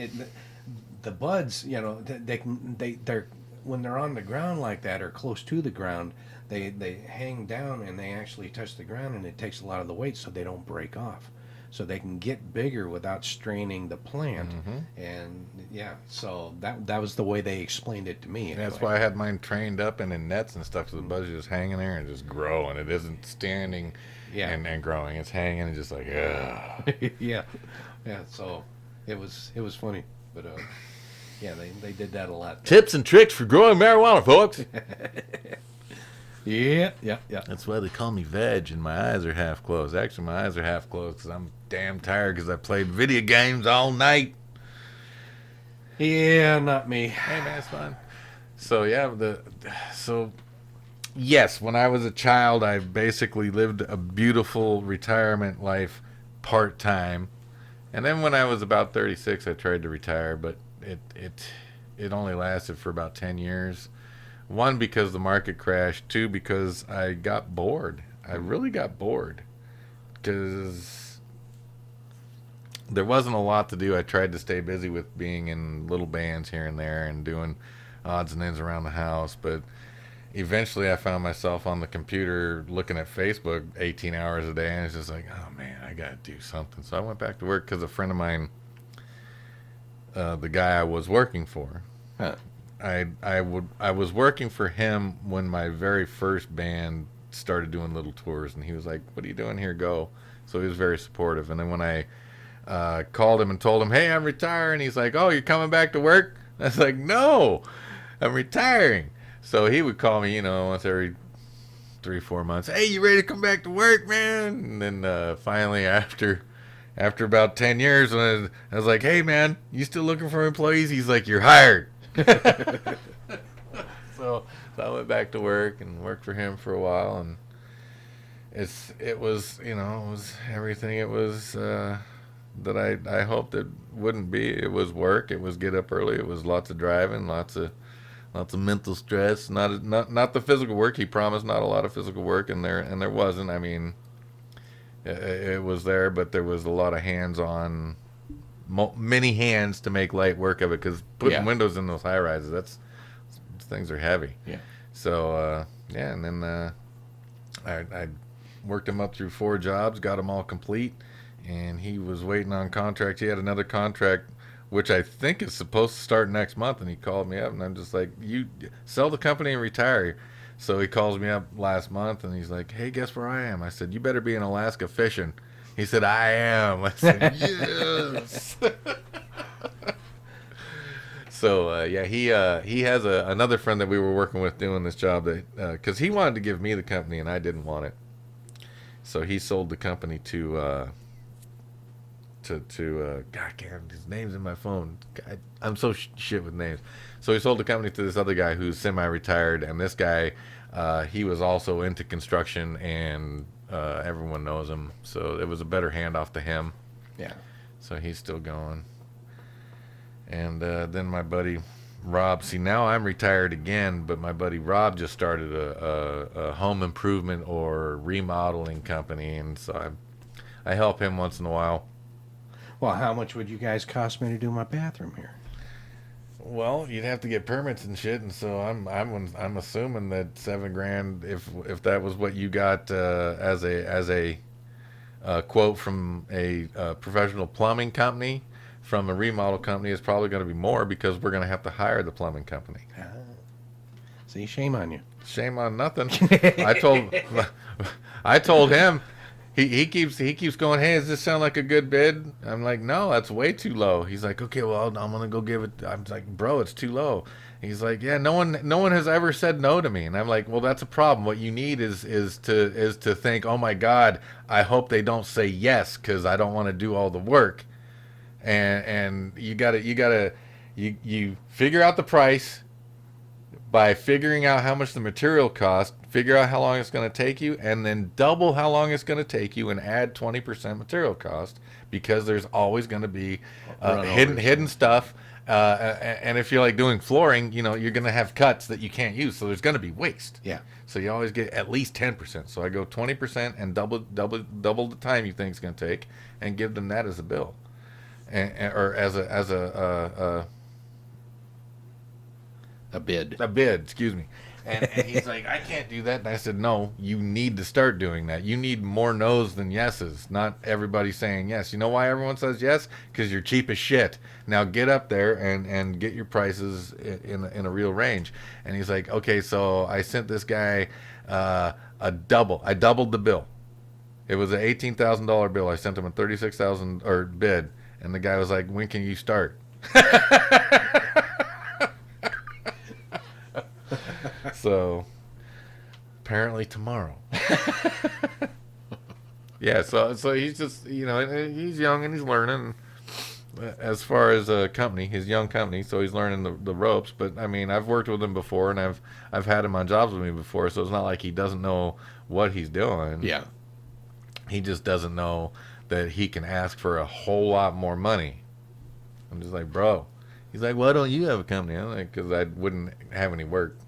the buds, they're when they're on the ground like that or close to the ground, they hang down and they actually touch the ground, and it takes a lot of the weight so they don't break off. So they can get bigger without straining the plant. And yeah, so that was the way they explained it to me. And that's anyway. why I had mine trained up and in nets and stuff, so the buds are just hanging there and just growing. It isn't standing Yeah. and growing. It's hanging and just like, ugh. Yeah, yeah. So it was funny, but Yeah, they did that a lot. Tips and tricks for growing marijuana, folks. Yeah, yeah, yeah. That's why they call me veg, and my eyes are half closed. Actually, my eyes are half closed because I'm damn tired because I played video games all night. Yeah, not me. Hey man, it's fun. So yeah, so yes, when I was a child, I basically lived a beautiful retirement life part time, and then when I was about 36, I tried to retire, but it only lasted for about 10 years. One, because the market crashed. Two, because I got bored. I really got bored because there wasn't a lot to do. I tried to stay busy with being in little bands here and there and doing odds and ends around the house, but eventually I found myself on the computer looking at Facebook 18 hours a day, and it's just like, oh man, I gotta do something. So I went back to work because a friend of mine, the guy I was working for, Huh. I was working for him when my very first band started doing little tours, and he was like, "What are you doing here? Go." So he was very supportive. And then when I called him and told him, "Hey, I'm retiring," he's like, "Oh, you're coming back to work?" I was like, "No, I'm retiring." So he would call me, once every 3-4 months. "Hey, you ready to come back to work, man?" And then finally, after about 10 years, when I was like, "Hey, man, you still looking for employees?" He's like, "You're hired." so, so I went back to work and worked for him for a while, and it was everything it was that I hoped it wouldn't be. It was work. It was get up early. It was lots of driving, lots of mental stress. Not the physical work. He promised not a lot of physical work, and there wasn't. I mean, it was there, but there was a lot of hands-on, many hands to make light work of it, because putting windows in those high rises, those things are heavy. Yeah. So yeah, and then I worked him up through 4 jobs, got them all complete, and he was waiting on contract. He had another contract, which I think is supposed to start next month, and he called me up, and I'm just like, "You sell the company and retire." So he calls me up last month, and he's like, "Hey, guess where I am?" I said, "You better be in Alaska fishing." He said, "I am." I said, "Yes." So yeah, he has another friend that we were working with doing this job, that because he wanted to give me the company and I didn't want it, so he sold the company to God damn, his name's in my phone. God, I'm so shit with names. So he sold the company to this other guy who's semi-retired, and this guy, he was also into construction, and everyone knows him, so it was a better handoff to him. Yeah. So he's still going. And then my buddy Rob, see, now I'm retired again, but my buddy Rob just started a home improvement or remodeling company, and so I help him once in a while. Well, how much would you guys cost me to do my bathroom here? Well, you'd have to get permits and shit, and so I'm assuming that $7,000, if that was what you got as a quote from a professional plumbing company, from a remodel company, is probably going to be more, because we're going to have to hire the plumbing company. Ah. See, shame on you. Shame on nothing. I told him. He keeps going, "Hey, does this sound like a good bid?" I'm like, "No, that's way too low." He's like, "Okay, well, I'm gonna go give it." I'm like, "Bro, it's too low." He's like, "Yeah, no one has ever said no to me." And I'm like, "Well, that's a problem. What you need is to think, oh my God, I hope they don't say yes, because I don't want to do all the work." And you figure out the price by figuring out how much the material costs, figure out how long it's going to take you, and then double how long it's going to take you and add 20% material cost, because there's always going to be hidden stuff. And if you're like doing flooring, you're going to have cuts that you can't use, so there's going to be waste. Yeah. So you always get at least 10%. So I go 20% and double the time you think it's going to take, and give them that as a bill, or as A bid. a bid, excuse me. And he's like, "I can't do that." And I said, "No, you need to start doing that. You need more no's than yeses. Not everybody saying yes. You know why everyone says yes? Because you're cheap as shit. Now get up there and get your prices in a real range." And he's like, "Okay." So I sent this guy I doubled the bill. It was an $18,000 bill. I sent him a $36,000 or bid, and the guy was like, "When can you start?" So apparently tomorrow. Yeah, so he's just, he's young and he's learning as far as a company, his young company, so he's learning the ropes. But I mean, I've worked with him before, and I've had him on jobs with me before, so it's not like he doesn't know what he's doing. Yeah. He just doesn't know that he can ask for a whole lot more money. I'm just like, bro. He's like, why don't you have a company? I'm like, because I wouldn't have any work,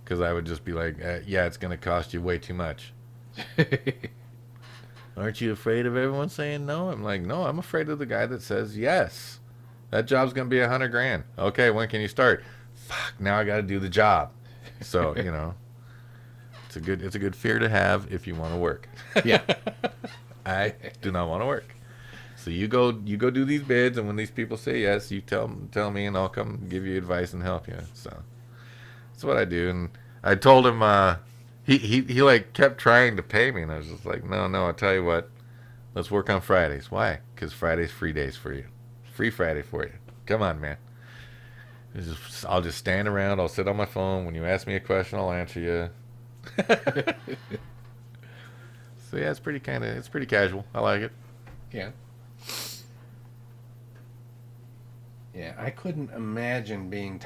because I would just be like, yeah, it's going to cost you way too much. Aren't you afraid of everyone saying no? I'm like, no, I'm afraid of the guy that says yes. That job's gonna be $100,000. Okay, when can you start? Fuck, now I got to do the job. So it's a good fear to have if you want to work. Yeah. I do not want to work. So you go do these bids, and when these people say yes, you tell me, and I'll come give you advice and help you. So that's what I do. And I told him. He like kept trying to pay me, and I was just like, no, I'll tell you what, let's work on Fridays. Why? Because Friday's free days for you, free Friday for you. Come on, man. I'll just stand around. I'll sit on my phone. When you ask me a question, I'll answer you. So yeah, it's pretty casual. I like it. Yeah. Yeah, I couldn't imagine being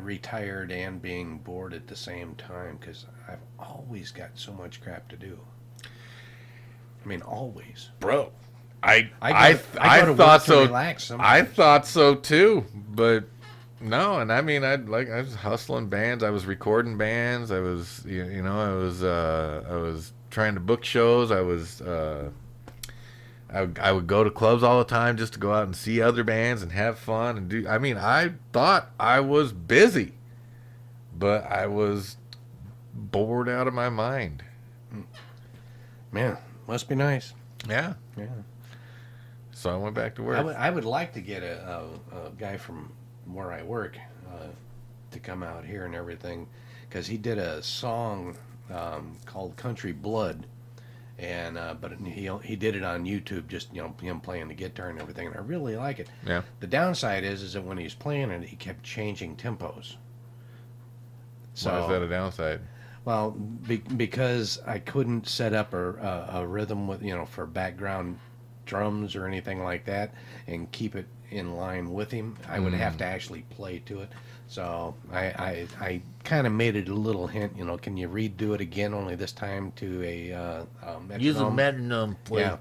retired and being bored at the same time because I've always got so much crap to do. I mean, always. Bro, I go to work thought to so. relax I sometimes. thought so too, but no. And I mean, I was hustling bands. I was recording bands. I was I was trying to book shows. I would go to clubs all the time just to go out and see other bands and have fun and do. I mean, I thought I was busy, but I was bored out of my mind. Man, must be nice. Yeah. Yeah. So I went back to work. I would like to get a guy from where I work to come out here and everything because he did a song called Country Blood. And but he did it on YouTube, just him playing the guitar and everything, and I really like it. Yeah. The downside is that when he was playing it, he kept changing tempos. So Why is that a downside? well, because I couldn't set up a rhythm with for background drums or anything like that, and keep it in line with him. I would have to actually play to it. So I kind of made it a little hint, can you redo it again, only this time to a metronome? Use a metronome, please. Yeah.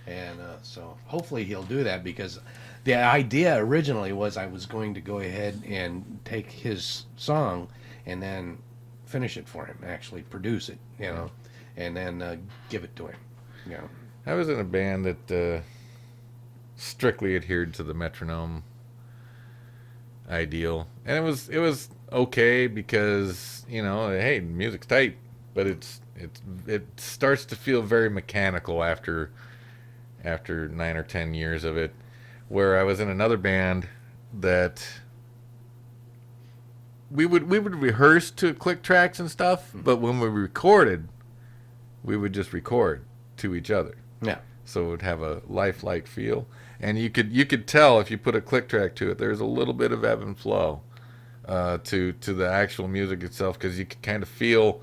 And so hopefully he'll do that because the idea originally was I was going to go ahead and take his song and then finish it for him, actually produce it, and then give it to him. I was in a band that strictly adhered to the metronome ideal, and it was okay because hey, music's tight, but it starts to feel very mechanical after 9 or 10 years of it. Where I was in another band that we would rehearse to click tracks and stuff, but when we recorded, we would just record to each other. Yeah. So it would have a lifelike feel, and you could tell if you put a click track to it. There's a little bit of ebb and flow to the actual music itself, because you could kind of feel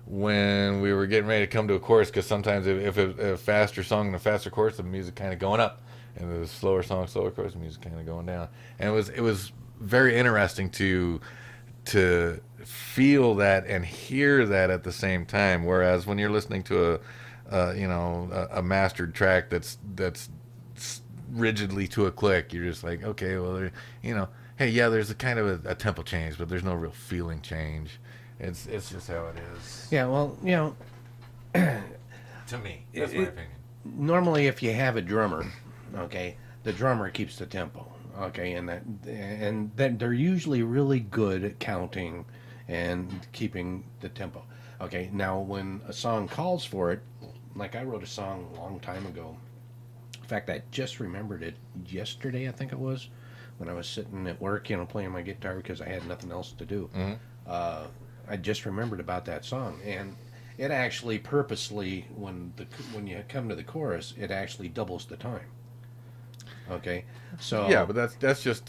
when we were getting ready to come to a chorus. Because sometimes if a faster song and a faster chorus, the music kind of going up, and the slower song, slower chorus, the music kind of going down. And it was very interesting to feel that and hear that at the same time. Whereas when you're listening to a mastered track that's rigidly to a click, you're just like, okay, well, hey, yeah, there's a kind of a tempo change, but there's no real feeling change. It's just how it is. Yeah, well, To me, that's my opinion. normally if you have a drummer, okay, the drummer keeps the tempo, okay, and then they're usually really good at counting and keeping the tempo. Okay, now when a song calls for it, like I wrote a song a long time ago. In fact, I just remembered it yesterday, I think it was, when I was sitting at work, playing my guitar because I had nothing else to do. Mm-hmm. I just remembered about that song, and it actually purposely, when you come to the chorus, it actually doubles the time. Okay, so Yeah, but that's just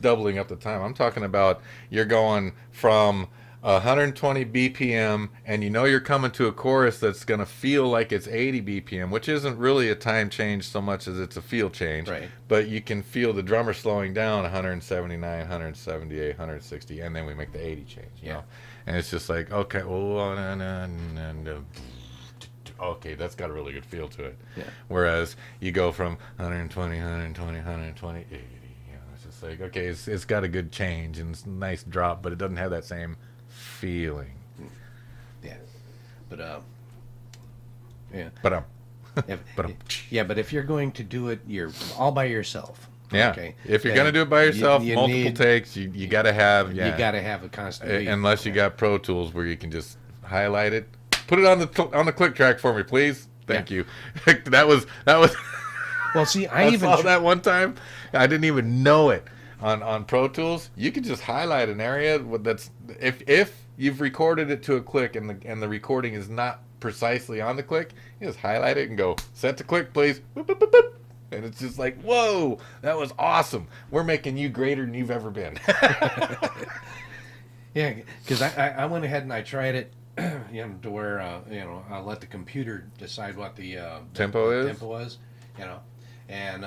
doubling up the time. I'm talking about you're going from 120 BPM, and you know you're coming to a chorus that's going to feel like it's 80 BPM, which isn't really a time change so much as it's a feel change. right. But you can feel the drummer slowing down 179, 178, 160, and then we make the 80 change. You Yeah. know, and it's just like okay, well, okay, that's got a really good feel to it. Yeah. Whereas you go from 120, 120, 120, 80. You know, it's just like, okay, it's got a good change and it's a nice drop, but it doesn't have that same feeling. Yeah, but yeah, But if, but yeah, but if you're going to do it, you're all by yourself. yeah. Okay. If you're then gonna do it by yourself, you multiple need- takes, you got to have You got to have a constant. beat. unless you got Pro Tools where you can just highlight it, put it on the click track for me, please. Thank you. that was. Well, see, I saw that one time. I didn't even know it on Pro Tools. You can just highlight an area that's if you've recorded it to a click and the recording is not precisely on the click, you just highlight it and go set to click, please. Boop, boop, boop, boop. And it's just like, whoa, that was awesome. We're making you greater than you've ever been. Yeah, because I went ahead and I tried it, to where I let the computer decide what the Tempo is? Tempo was, and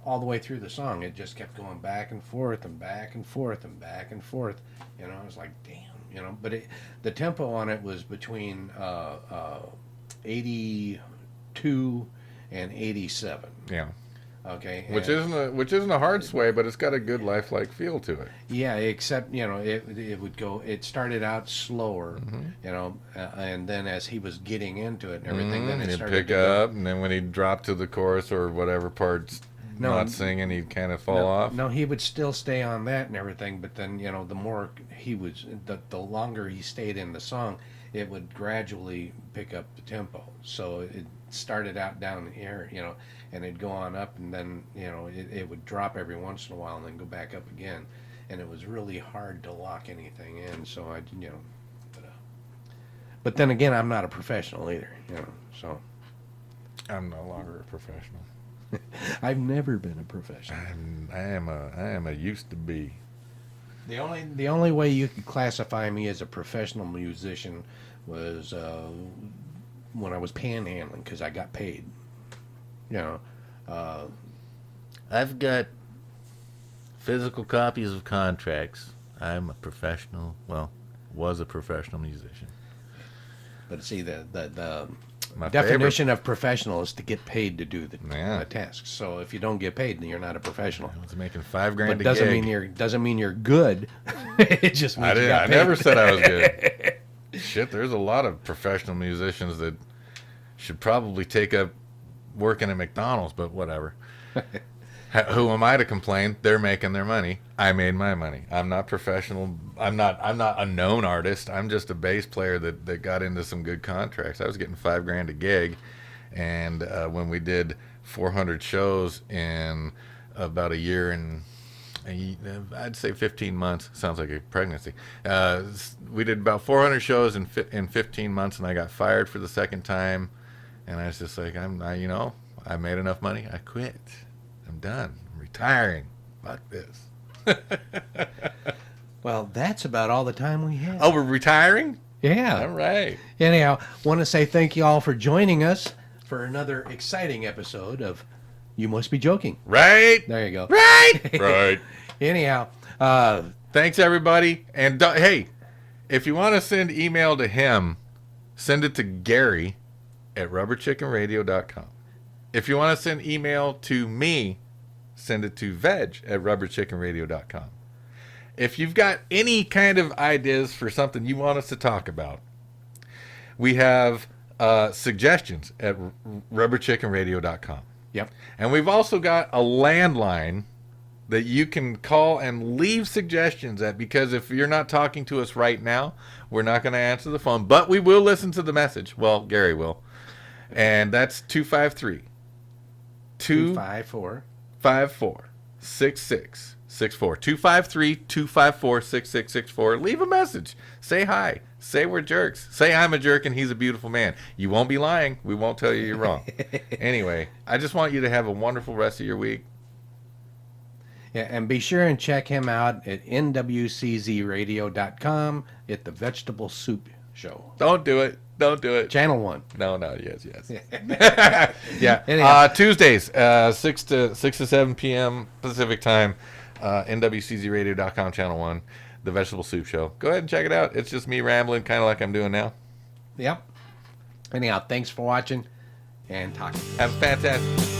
all the way through the song it just kept going back and forth and back and forth and back and forth. I was like, damn, But the tempo on it was between 82 and 87. Yeah. Okay, Which isn't a hard sway, but it's got a good lifelike feel to it. yeah, except it would go. It started out slower, and then as he was getting into it and everything, then it He'd started pick to go. up, and then when he dropped to the chorus or whatever part's not singing, he'd kind of fall off. No, he would still stay on that and everything, but then the more he was, the longer he stayed in the song, it would gradually pick up the tempo. So it started out down here, and it'd go on up, and then it would drop every once in a while and then go back up again, and it was really hard to lock anything in. So but then again, I'm not a professional either, so I'm no longer a professional. I've never been a professional. I am a used to be. The only way you could classify me as a professional musician was when I was panhandling, because I got paid. I've got physical copies of contracts. I'm a professional, was a professional musician. But see, the My definition of professional is to get paid to do the Yeah. tasks. So if you don't get paid, then you're not a professional. I was making $5,000 But a doesn't gig. mean you're good. It just means you got I paid. never said I was good. Shit, there's a lot of professional musicians that should probably take up working at McDonald's, but whatever. Who am I to complain? They're making their money. I made my money. I'm not professional. I'm not a known artist. I'm just a bass player that got into some good contracts. I was getting $5,000 a gig, and when we did 400 shows in about a year and I'd say 15 months. Sounds like a pregnancy. We did about 400 shows in 15 months, and I got fired for the second time. And I was just like, I made enough money. I quit. I'm done. I'm retiring. Fuck this. Well, that's about all the time we have. Oh, we're retiring? Yeah. All right. Anyhow, want to say thank you all for joining us for another exciting episode of You Must Be Joking. Right. There you go. Right. Right. Anyhow, Thanks, everybody. And hey, if you want to send email to him, send it to Gary at rubberchickenradio.com. If you want to send email to me, send it to veg at rubberchickenradio.com. If you've got any kind of ideas for something you want us to talk about, we have suggestions at rubberchickenradio.com. yep. And we've also got a landline that you can call and leave suggestions at, because if you're not talking to us right now, we're not going to answer the phone, but we will listen to the message. Well, Gary will. And that's 253 254 54 66 253-254-6664. Leave a message. Say hi. Say we're jerks. Say I'm a jerk and he's a beautiful man. You won't be lying. We won't tell you you're wrong. Anyway, I just want you to have a wonderful rest of your week. Yeah, and be sure and check him out at nwczradio.com at the Vegetable Soup Show. Don't do it. Don't do it. Channel 1. No, yes. Yeah. Anyhow. Tuesdays, 6 to 7 p.m. Pacific time, nwczradio.com, Channel 1, The Vegetable Soup Show. Go ahead and check it out. It's just me rambling, kind of like I'm doing now. Yep. Anyhow, thanks for watching, and talk. Have a fantastic